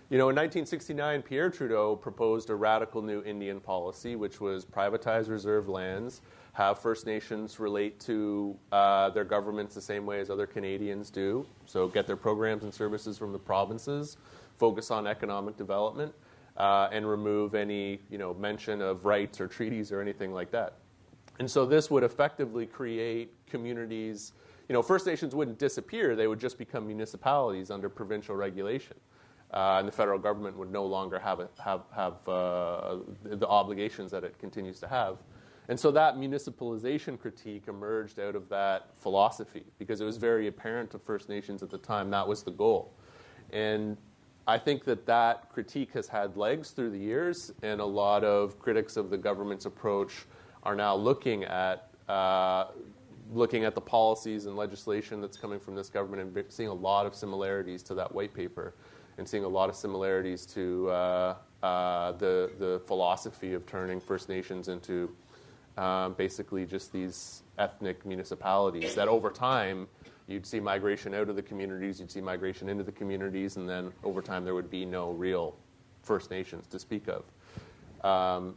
in 1969, Pierre Trudeau proposed a radical new Indian policy, which was privatize reserved lands, have First Nations relate to their governments the same way as other Canadians do, so get their programs and services from the provinces, focus on economic development, and remove any mention of rights or treaties or anything like that. And so this would effectively create communities. First Nations wouldn't disappear; they would just become municipalities under provincial regulation. And the federal government would no longer have the obligations that it continues to have. And so that municipalization critique emerged out of that philosophy because it was very apparent to First Nations at the time that was the goal. And I think that critique has had legs through the years, and a lot of critics of the government's approach are now looking at the policies and legislation that's coming from this government and seeing a lot of similarities to that white paper. and seeing a lot of similarities to the philosophy of turning First Nations into basically just these ethnic municipalities that over time you'd see migration out of the communities, you'd see migration into the communities, and then over time there would be no real First Nations to speak of.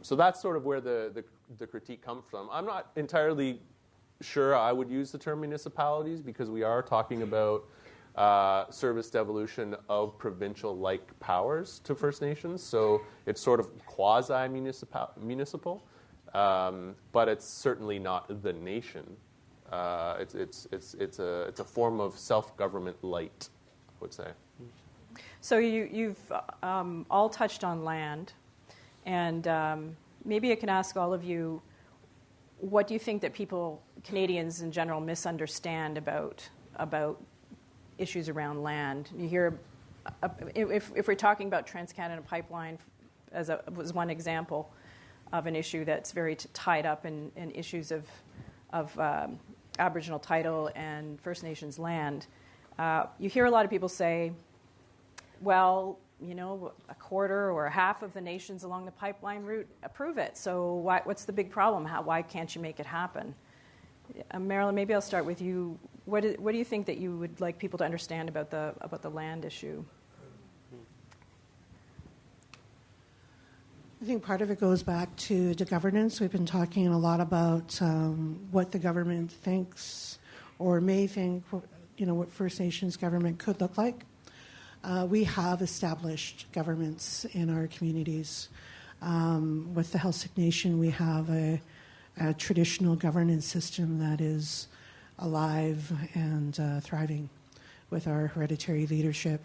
So that's sort of where the critique comes from. I'm not entirely sure I would use the term municipalities because we are talking about service devolution of provincial-like powers to First Nations. So it's sort of quasi-municipal, but it's certainly not the nation. It's a form of self-government light, I would say. So you've all touched on land, and maybe I can ask all of you, what do you think that people, Canadians in general, misunderstand about issues around land? You hear, if we're talking about Trans-Canada Pipeline as one example of an issue that's very tied up in issues of Aboriginal title and First Nations land, you hear a lot of people say, well, you know, a quarter or a half of the nations along the pipeline route approve it. So what's the big problem? Why can't you make it happen? Marilyn, maybe I'll start with you. What do you think that you would like people to understand about the land issue? I think part of it goes back to the governance. We've been talking a lot about what the government thinks or may think, you know, what First Nations government could look like. We have established governments in our communities. With the Heiltsuk Nation, we have a traditional governance system that is alive and thriving with our hereditary leadership.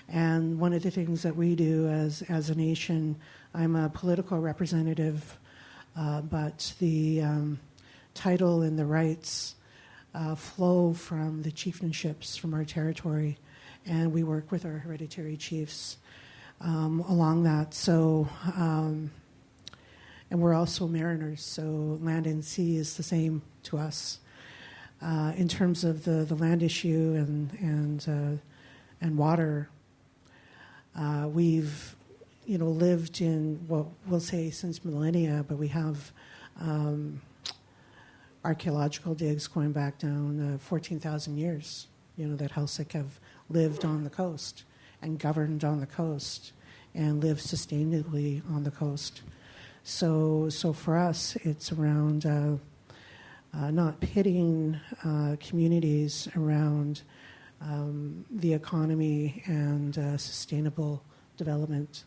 And one of the things that we do as a nation, I'm a political representative, but the title and the rights flow from the chieftainships from our territory, and we work with our hereditary chiefs along that. So, and we're also mariners, so land and sea is the same to us. In terms of the land issue and water, we've lived in what we'll say since millennia, but we have archaeological digs going back down 14,000 years. That Heiltsuk have lived on the coast and governed on the coast and lived sustainably on the coast. So for us, it's around not pitting communities around the economy and sustainable development.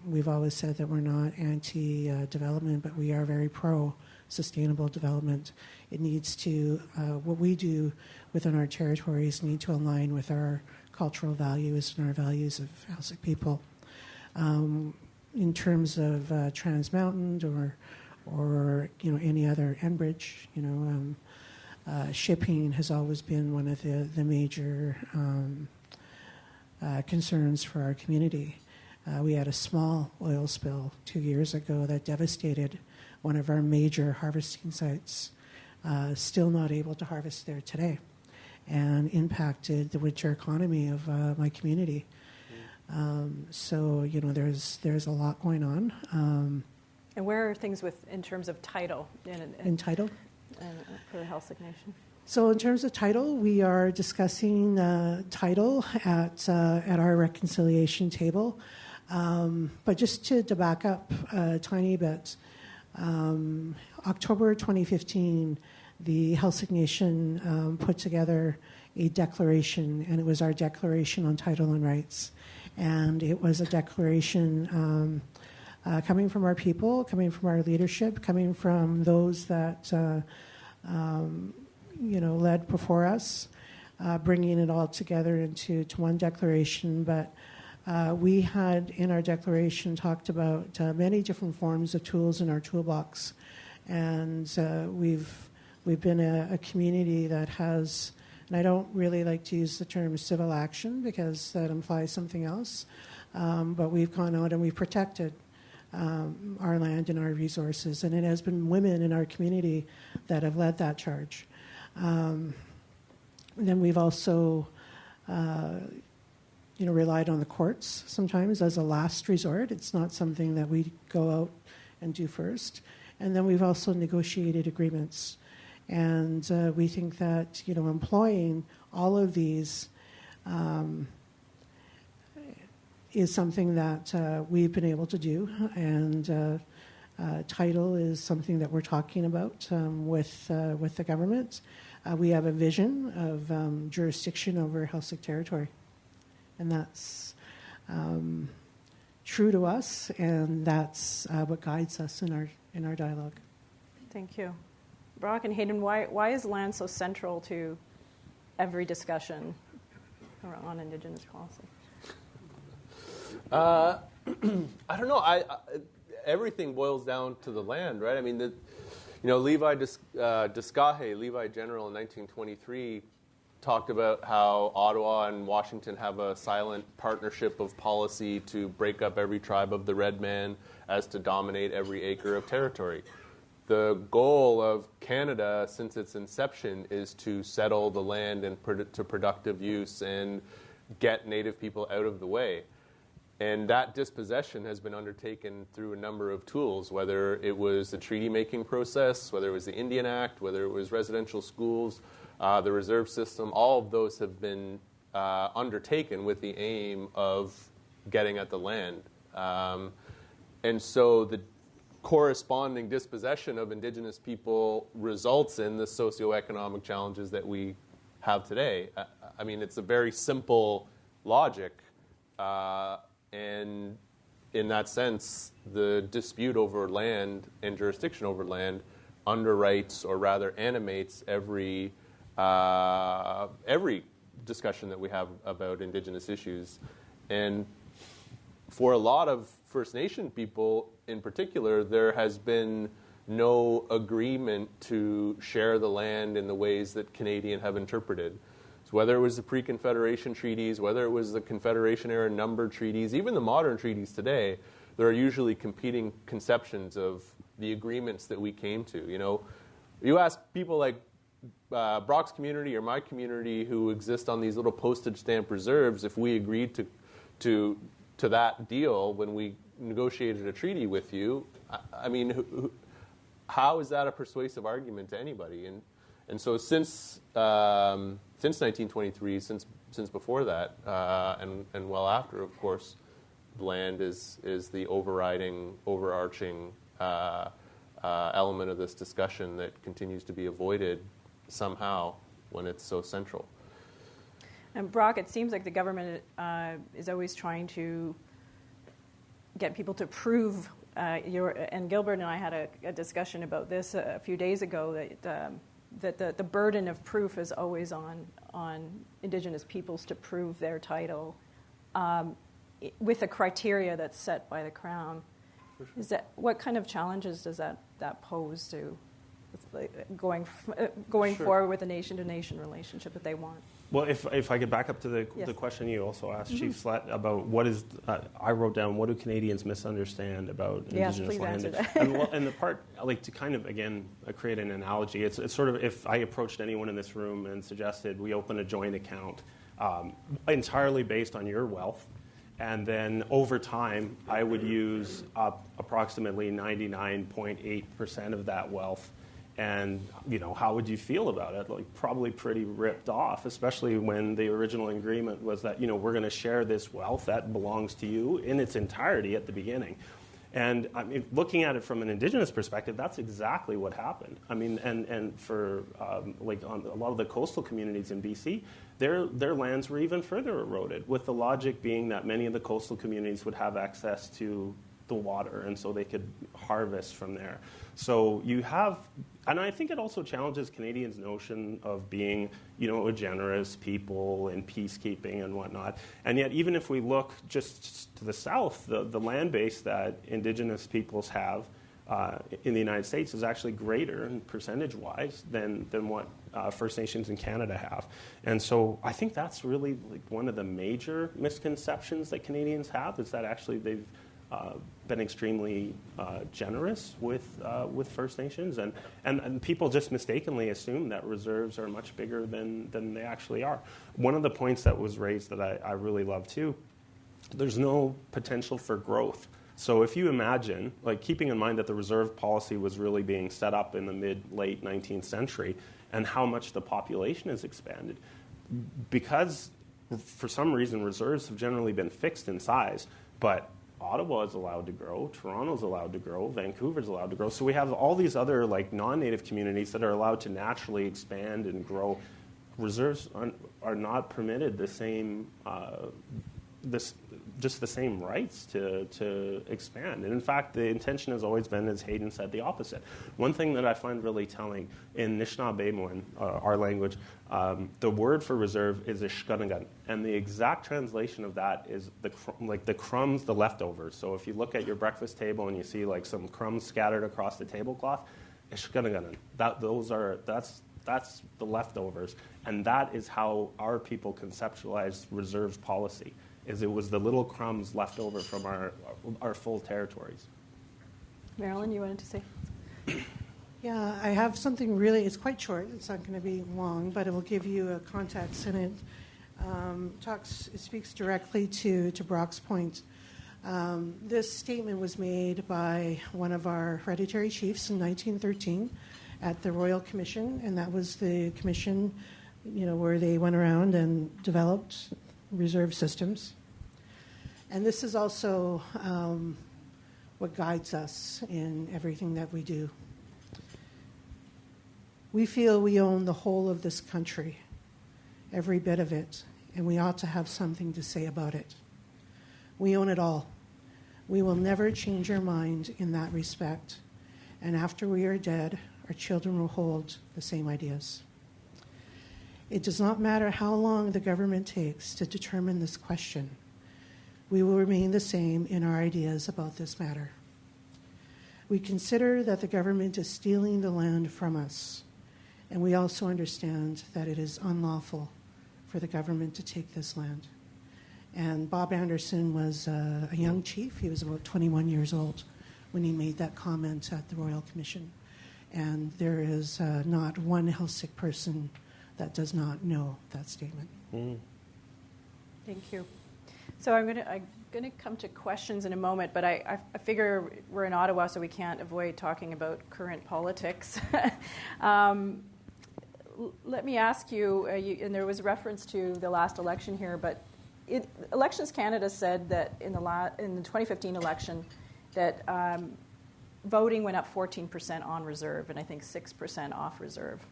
We've always said that we're not anti-development, but we are very pro-sustainable development. It needs to, what we do within our territories need to align with our cultural values and our values of Heiltsuk people. In terms of Trans Mountain or any other Enbridge, shipping has always been one of the major concerns for our community. We had a small oil spill 2 years ago that devastated one of our major harvesting sites. Still not able to harvest there today, and impacted the winter economy of my community. So there's a lot going on. And where are things in terms of title? In title? For the Heiltsuk Nation. So in terms of title, we are discussing title at our reconciliation table. But just to back up a tiny bit, October 2015, the Heiltsuk Nation put together a declaration, and it was our Declaration on Title and Rights. And it was a declaration coming from our people, coming from our leadership, coming from those that led before us, bringing it all together into one declaration. But we had in our declaration talked about many different forms of tools in our toolbox, and we've been a community that has. And I don't really like to use the term civil action because that implies something else. But we've gone out and we've protected our land and our resources. And it has been women in our community that have led that charge. And then we've also relied on the courts sometimes as a last resort. It's not something that we go out and do first. And then we've also negotiated agreements. And we think that, employing all of these is something that we've been able to do. And title is something that we're talking about with the government. We have a vision of jurisdiction over Heiltsuk territory. And that's true to us, and that's what guides us in our dialogue. Thank you. Brock and Hayden, why is land so central to every discussion on Indigenous policy? I don't know. Everything boils down to the land, right? I mean, Levi Descahe, Levi General in 1923, talked about how Ottawa and Washington have a silent partnership of policy to break up every tribe of the red man as to dominate every acre of territory. The goal of Canada since its inception is to settle the land and to productive use and get Native people out of the way. And that dispossession has been undertaken through a number of tools, whether it was the treaty-making process, whether it was the Indian Act, whether it was residential schools, the reserve system. All of those have been undertaken with the aim of getting at the land. And so the corresponding dispossession of Indigenous people results in the socioeconomic challenges that we have today. I mean, it's a very simple logic. And in that sense, the dispute over land and jurisdiction over land underwrites, or rather animates, every discussion that we have about Indigenous issues. And for a lot of First Nation people in particular, there has been no agreement to share the land in the ways that Canadians have interpreted. So whether it was the pre-Confederation treaties, whether it was the Confederation-era numbered treaties, even the modern treaties today, there are usually competing conceptions of the agreements that we came to. You ask people like Brock's community or my community who exist on these little postage stamp reserves if we agreed to that deal when we negotiated a treaty with you. I mean, how is that a persuasive argument to anybody? And so since 1923, since before that, and well after, of course, land is the overarching element of this discussion that continues to be avoided somehow when it's so central. And Brock, it seems like the government is always trying to get people to prove and Gilbert and I had a discussion about this a few days ago, that the burden of proof is always on Indigenous peoples to prove their title with a criteria that's set by the Crown. Sure. What kind of challenges does that pose to going Sure. forward with a nation-to-nation relationship that they want? Well, if I could back up to the question you also asked, Chief Slett, about what is, I wrote down, what do Canadians misunderstand about Indigenous land? Answer that. and the part, like, to kind of, again, create an analogy, it's sort of if I approached anyone in this room and suggested we open a joint account entirely based on your wealth, and then over time I would use approximately 99.8% of that wealth. And, how would you feel about it? Like, probably pretty ripped off, especially when the original agreement was that, we're going to share this wealth that belongs to you in its entirety at the beginning. And, I mean, looking at it from an Indigenous perspective, that's exactly what happened. I mean, and for, on a lot of the coastal communities in BC, their lands were even further eroded, with the logic being that many of the coastal communities would have access to the water, and so they could harvest from there. So you have, and I think it also challenges Canadians' notion of being, a generous people and peacekeeping and whatnot. And yet, even if we look just to the south, the land base that Indigenous peoples have in the United States is actually greater, percentage-wise, than what First Nations in Canada have. And so I think that's really one of the major misconceptions that Canadians have, is that actually they've been extremely generous with First Nations, and people just mistakenly assume that reserves are much bigger than they actually are. One of the points that was raised that I really love too, there's no potential for growth. So if you imagine, like keeping in mind that the reserve policy was really being set up in the mid-late 19th century, and how much the population has expanded, because for some reason reserves have generally been fixed in size, but Ottawa is allowed to grow, Toronto's allowed to grow, Vancouver's allowed to grow. So we have all these other like non-native communities that are allowed to naturally expand and grow. Reserves are not permitted the same just the same rights to expand. And in fact, the intention has always been, as Hayden said, the opposite. One thing that I find really telling in Anishinaabe, our language, the word for reserve is Gchi'mnissing, and the exact translation of that is the crumbs, the leftovers. So if you look at your breakfast table and you see like some crumbs scattered across the tablecloth, Gchi'mnissing. That's the leftovers, and that is how our people conceptualized reserves policy. Is it was the little crumbs left over from our full territories. Marilyn, you wanted to say? Yeah, I have something really, it's quite short, it's not going to be long, but it will give you a context, and it speaks directly to Brock's point. This statement was made by one of our hereditary chiefs in 1913 at the Royal Commission, and that was the commission, where they went around and developed reserve systems. And this is also what guides us in everything that we do. We feel we own the whole of this country, every bit of it, and we ought to have something to say about it. We own it all. We will never change our mind in that respect. And after we are dead, our children will hold the same ideas. It does not matter how long the government takes to determine this question. We will remain the same in our ideas about this matter. We consider that the government is stealing the land from us, and we also understand that it is unlawful for the government to take this land. And Bob Anderson was a young chief. He was about 21 years old when he made that comment at the Royal Commission. And there is not one Heiltsuk person that does not know that statement. Mm. Thank you. So I'm gonna come to questions in a moment, but I figure we're in Ottawa, so we can't avoid talking about current politics. Let me ask you, and there was reference to the last election here, but Elections Canada said that in the 2015 election that voting went up 14% on reserve, and I think 6% off reserve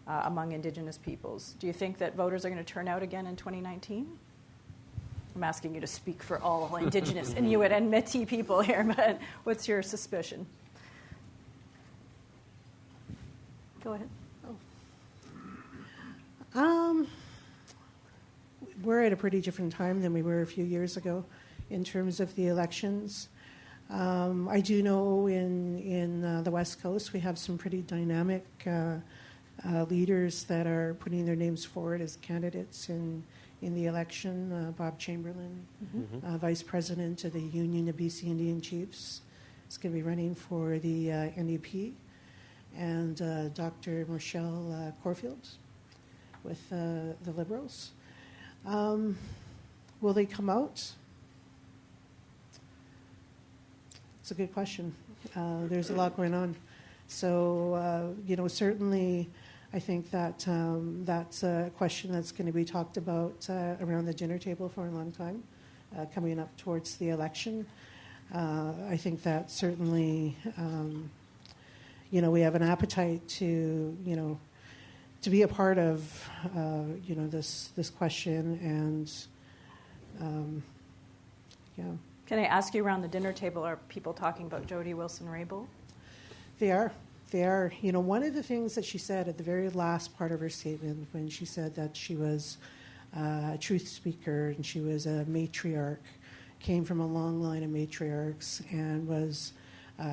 among Indigenous peoples. Do you think that voters are going to turn out again in 2019? I'm asking you to speak for all Indigenous, Inuit, and Métis people here, but what's your suspicion? Go ahead. We're at a pretty different time than we were a few years ago in terms of the elections. I do know in the West Coast we have some pretty dynamic leaders that are putting their names forward as candidates in the election. Bob Chamberlain, Vice President of the Union of BC Indian Chiefs, is going to be running for the NDP, and Dr. Michelle Corfield with the Liberals. Will they come out? It's a good question. There's a lot going on. So, certainly I think that that's a question that's going to be talked about around the dinner table for a long time, coming up towards the election. I think that certainly, we have an appetite to be a part of, this question, and Can I ask you, around the dinner table, are people talking about Jody Wilson-Raybould? They are. They are. One of the things that she said at the very last part of her statement, when she said that she was a truth speaker and she was a matriarch, came from a long line of matriarchs, and was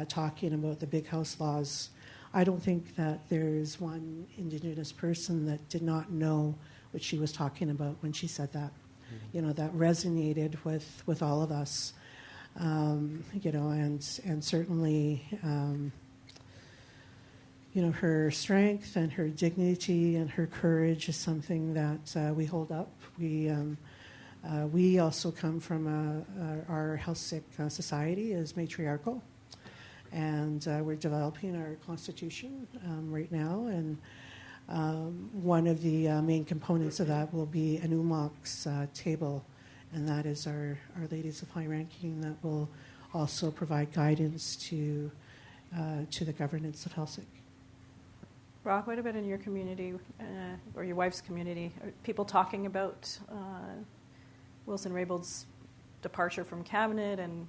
talking about the Big House laws. I don't think that there's one Indigenous person that did not know what she was talking about when she said that. That resonated with all of us. and certainly, her strength and her dignity and her courage is something that we hold up. We also come from our Heiltsuk society is matriarchal, and we're developing our constitution right now, and one of the main components of that will be an UMOC's table, and that is our ladies of high ranking that will also provide guidance to the governance of Heiltsuk. Brock, what about in your community or your wife's community? Are people talking about Wilson Raybould's departure from cabinet, and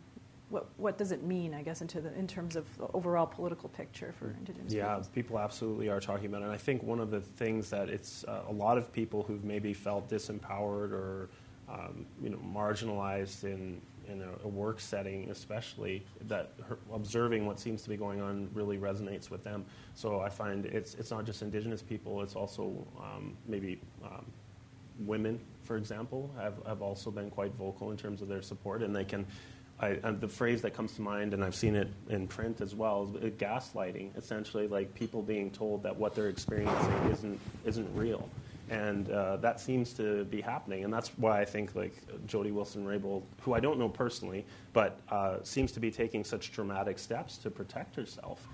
what does it mean, I guess, in terms of the overall political picture for Indigenous Yeah, peoples? people absolutely are talking about it. And I think one of the things that it's a lot of people who've maybe felt disempowered or marginalized in a work setting, especially, that observing what seems to be going on really resonates with them. So I find it's not just Indigenous people; it's also women, for example, have also been quite vocal in terms of their support, and they can. The phrase that comes to mind, and I've seen it in print as well, is gaslighting. Essentially, like people being told that what they're experiencing isn't real, and that seems to be happening. And that's why I think like Jody Wilson-Raybould, who I don't know personally, but seems to be taking such dramatic steps to protect herself.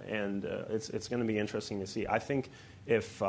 And it's going to be interesting to see. I think if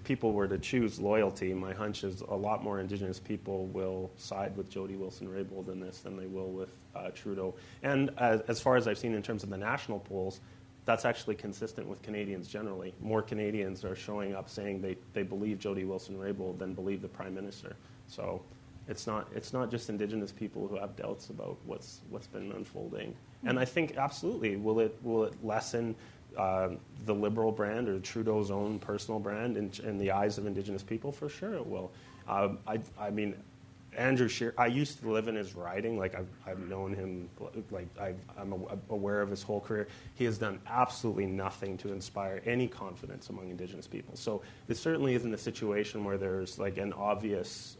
people were to choose loyalty, my hunch is a lot more Indigenous people will side with Jody Wilson-Raybould in this than they will with Trudeau. And as far as I've seen in terms of the national polls, that's actually consistent with Canadians generally. More Canadians are showing up saying they believe Jody Wilson-Raybould than believe the Prime Minister. So it's not just Indigenous people who have doubts about what's been unfolding. And I think absolutely will it lessen the Liberal brand or Trudeau's own personal brand in the eyes of Indigenous people? For sure it will. I mean, Andrew Scheer, I used to live in his riding. Like I've known him. Like I'm aware of his whole career. He has done absolutely nothing to inspire any confidence among Indigenous people. So this certainly isn't a situation where there's like an obvious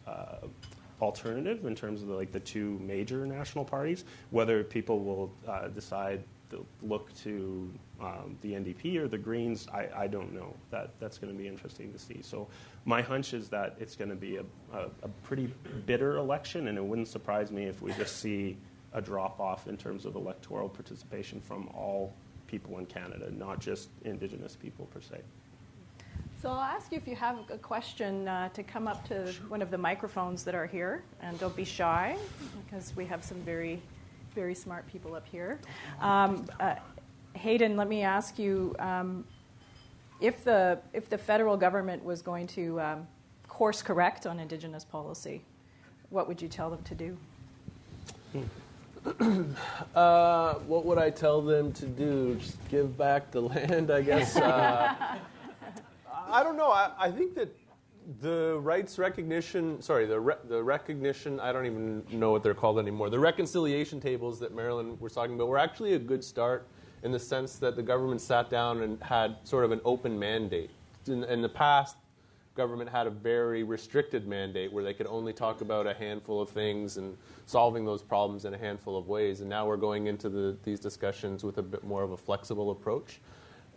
alternative in terms of the two major national parties. Whether people will decide to look to the NDP or the Greens, I don't know. That's going to be interesting to see. So my hunch is that it's going to be a pretty bitter election, and it wouldn't surprise me if we just see a drop-off in terms of electoral participation from all people in Canada, not just Indigenous people per se. So I'll ask you if you have a question to come up to one of the microphones that are here, and don't be shy, because we have some very, very smart people up here. Hayden, let me ask you, if the federal government was going to course correct on Indigenous policy, what would you tell them to do? What would I tell them to do? Just give back the land, I guess. I don't know. I think that the rights recognition, the recognition, I don't even know what they're called anymore. The reconciliation tables that Marilyn was talking about were actually a good start in the sense that the government sat down and had sort of an open mandate. In the past, government had a very restricted mandate where they could only talk about a handful of things and solving those problems in a handful of ways. And now we're going into these discussions with a bit more of a flexible approach.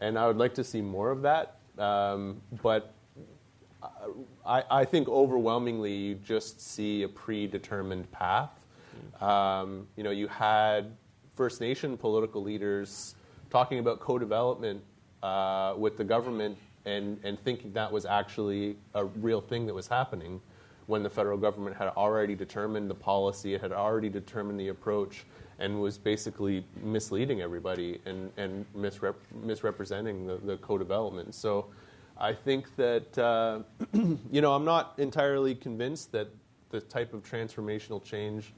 And I would like to see more of that. But I think overwhelmingly you just see a predetermined path. You had First Nation political leaders talking about co-development with the government and thinking that was actually a real thing that was happening when the federal government had already determined the policy, it had already determined the approach, and was basically misleading everybody and misrepresenting the co-development. So I think that, I'm not entirely convinced that the type of transformational change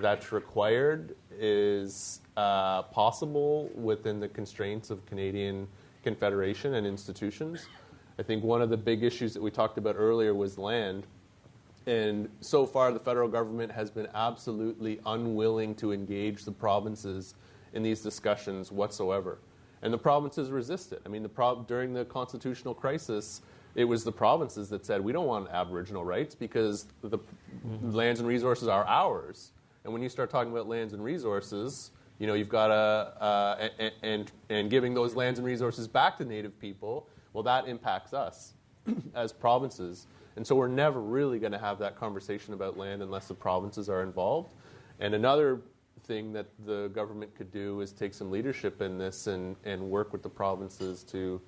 that's required is possible within the constraints of Canadian Confederation and institutions. I think one of the big issues that we talked about earlier was land. And so far, the federal government has been absolutely unwilling to engage the provinces in these discussions whatsoever. And the provinces resisted. I mean, during the constitutional crisis, it was the provinces that said, we don't want Aboriginal rights because the lands and resources are ours. And when you start talking about lands and resources, you've got and giving those lands and resources back to Native people, well, that impacts us as provinces. And so we're never really going to have that conversation about land unless the provinces are involved. And another thing that the government could do is take some leadership in this and work with the provinces to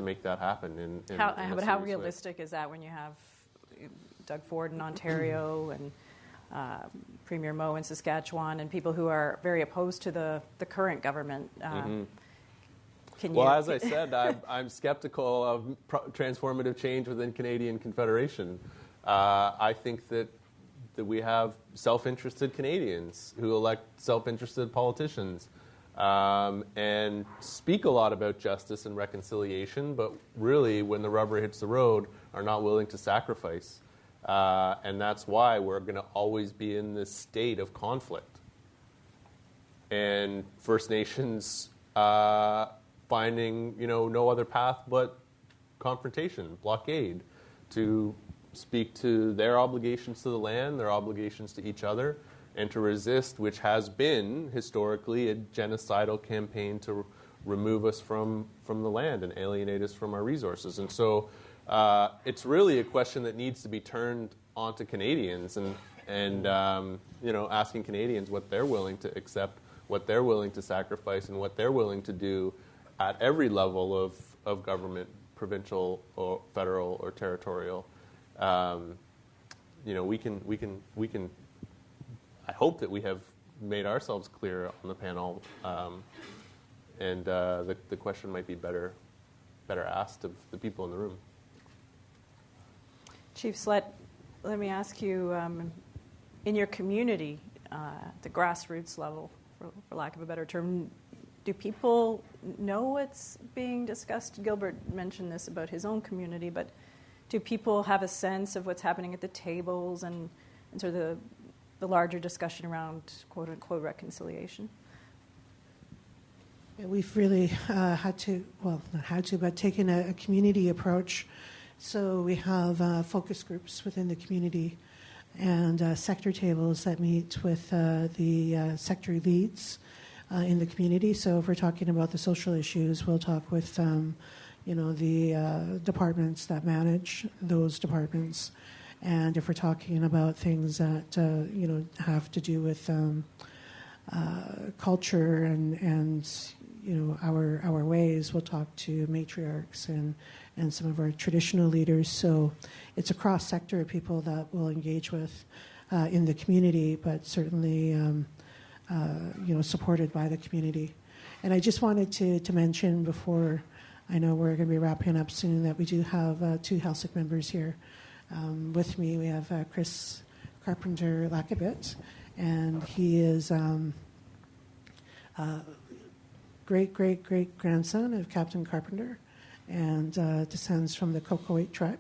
make that happen. But how realistic is that when you have Doug Ford in Ontario and Premier Moe in Saskatchewan and people who are very opposed to the current government? Well, as I said, I'm skeptical of transformative change within Canadian Confederation. I think that we have self-interested Canadians who elect self-interested politicians and speak a lot about justice and reconciliation, but really, when the rubber hits the road, are not willing to sacrifice. And that's why we're going to always be in this state of conflict. And First Nations finding, no other path but confrontation, blockade, to speak to their obligations to the land, their obligations to each other, and to resist, which has been historically a genocidal campaign to remove us from the land and alienate us from our resources. And so it's really a question that needs to be turned onto Canadians and asking Canadians what they're willing to accept, what they're willing to sacrifice, and what they're willing to do at every level of government, provincial or federal or territorial. We can. I hope that we have made ourselves clear on the panel, and the question might be better asked of the people in the room. Chief Slett, let me ask you, in your community, the grassroots level, for lack of a better term, do people know what's being discussed? Gilbert mentioned this about his own community, but do people have a sense of what's happening at the tables and sort of the larger discussion around quote-unquote reconciliation? Yeah, we've really but taken a community approach. So we have focus groups within the community and sector tables that meet with the sector leads in the community. So if we're talking about the social issues, we'll talk with the departments that manage those departments. And if we're talking about things that have to do with culture and our ways, we'll talk to matriarchs and some of our traditional leaders. So it's a cross sector of people that we'll engage with in the community, but certainly supported by the community. And I just wanted to mention before, I know we're going to be wrapping up soon, that we do have two Heiltsuk members here. With me, we have Chris Carpenter-Lakabit, and he is great-great-great-grandson of Captain Carpenter and descends from the Cocoit tribe.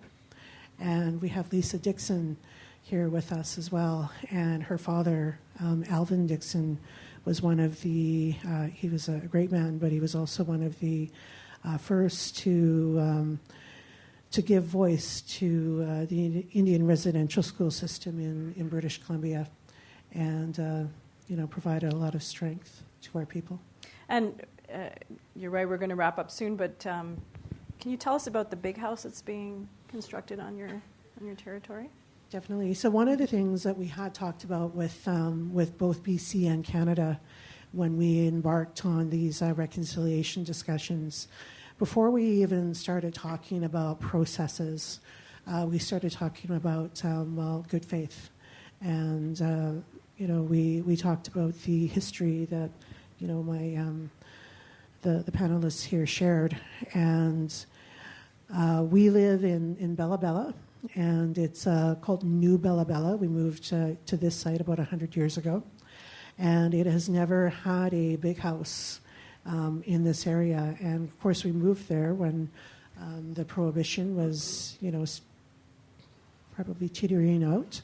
And we have Lisa Dixon here with us as well, and her father, Alvin Dixon, was one of the, he was a great man, but he was also one of the first to give voice to the Indian residential school system in British Columbia, and provided a lot of strength to our people. And you're right, we're going to wrap up soon, but can you tell us about the big house that's being constructed on your territory? Definitely. So one of the things that we had talked about with both BC and Canada when we embarked on these reconciliation discussions, before we even started talking about processes, we started talking about good faith, and we talked about the history that the panelists here shared, and we live in Bella Bella. And it's called New Bella Bella. We moved to this site about 100 years ago. And it has never had a big house in this area. And, of course, we moved there when the Prohibition was, probably teetering out.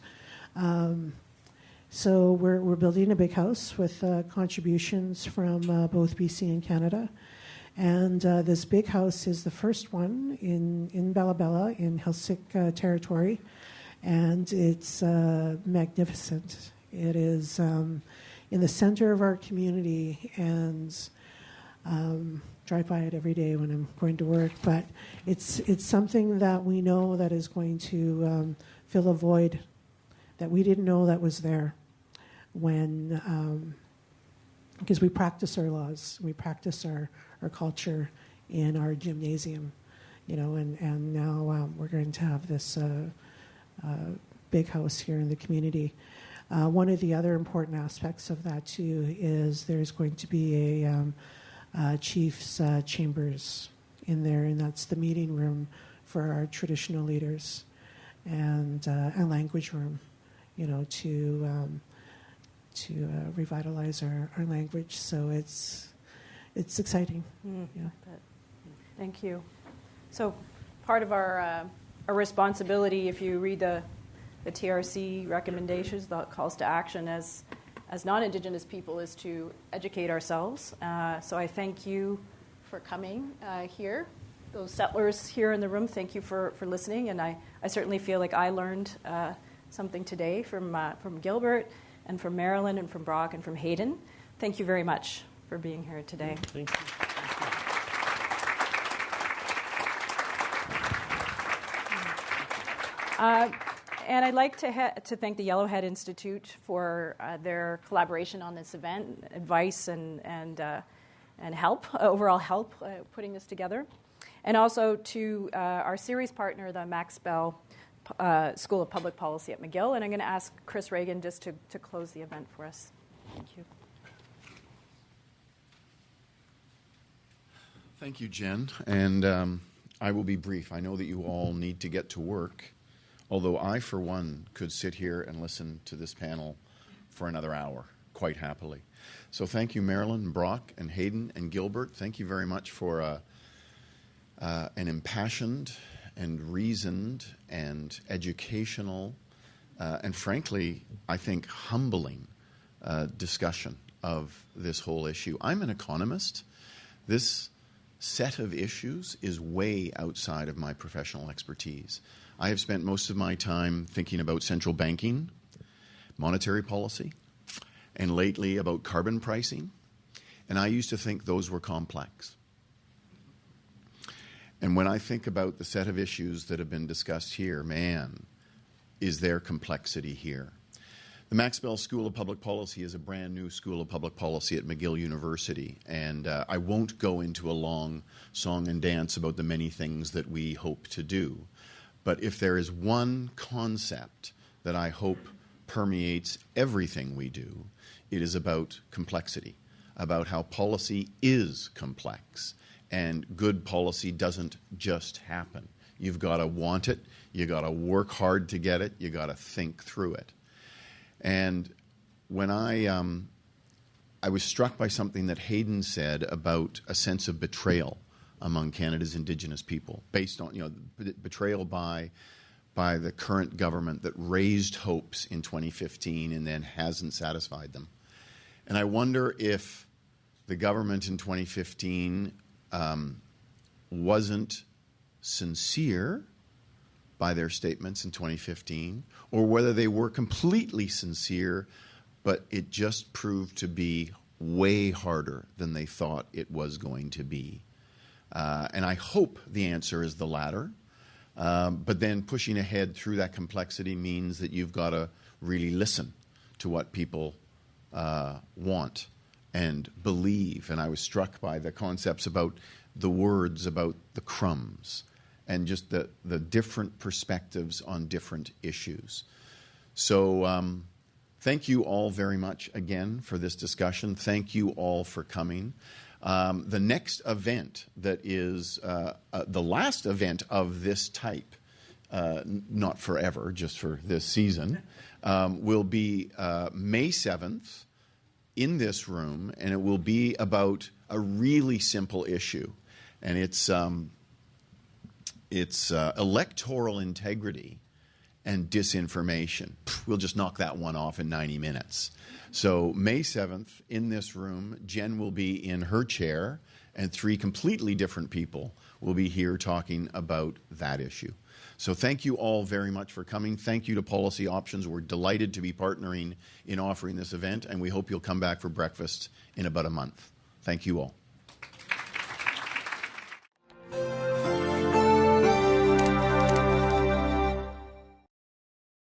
So we're building a big house with contributions from both BC and Canada. And this big house is the first one in Bella Bella in Heiltsuk territory, and it's magnificent. It is in the center of our community, and drive by it every day when I'm going to work. But it's something that we know that is going to fill a void that we didn't know that was there when, because we practice our laws, we practice our culture in our gymnasium, and now we're going to have this big house here in the community. One of the other important aspects of that too is there's going to be a chief's chambers in there, and that's the meeting room for our traditional leaders, and a language room, to revitalize our language. So it's exciting. Yeah. Thank you. So part of our responsibility, if you read the TRC recommendations, the calls to action as non-Indigenous people, is to educate ourselves. So I thank you for coming here. Those settlers here in the room, thank you for listening. And I certainly feel like I learned something today from Gilbert and from Marilyn and from Brock and from Hayden. Thank you very much for being here today. Thank you. And I'd like to thank the Yellowhead Institute for their collaboration on this event, advice and help, overall help putting this together. And also to our series partner, the Max Bell School of Public Policy at McGill. And I'm going to ask Chris Reagan just to close the event for us. Thank you. Thank you, Jen. And I will be brief. I know that you all need to get to work, although I, for one, could sit here and listen to this panel for another hour, quite happily. So thank you, Marilyn, Brock, and Hayden, and Gilbert. Thank you very much for an impassioned and reasoned and educational and, frankly, I think humbling discussion of this whole issue. I'm an economist. This set of issues is way outside of my professional expertise. I have spent most of my time thinking about central banking, monetary policy, and lately about carbon pricing, and I used to think those were complex. And when I think about the set of issues that have been discussed here, man, is there complexity here. The Max Bell School of Public Policy is a brand new school of public policy at McGill University, and I won't go into a long song and dance about the many things that we hope to do. But if there is one concept that I hope permeates everything we do, it is about complexity, about how policy is complex, and good policy doesn't just happen. You've got to want it, you've got to work hard to get it, you've got to think through it. And when I was struck by something that Hayden said about a sense of betrayal among Canada's Indigenous people, based on betrayal by the current government that raised hopes in 2015 and then hasn't satisfied them. And I wonder if the government in 2015 wasn't sincere by their statements in 2015, or whether they were completely sincere, but it just proved to be way harder than they thought it was going to be. And I hope the answer is the latter. But then pushing ahead through that complexity means that you've got to really listen to what people want and believe. And I was struck by the concepts about the words, about the crumbs, and just the different perspectives on different issues. So thank you all very much again for this discussion. Thank you all for coming. The next event that is the last event of this type, not forever, just for this season, will be May 7th in this room, and it will be about a really simple issue, and it's electoral integrity and disinformation. We'll just knock that one off in 90 minutes. So May 7th, in this room, Jen will be in her chair, and 3 completely different people will be here talking about that issue. So thank you all very much for coming. Thank you to Policy Options. We're delighted to be partnering in offering this event, and we hope you'll come back for breakfast in about a month. Thank you all.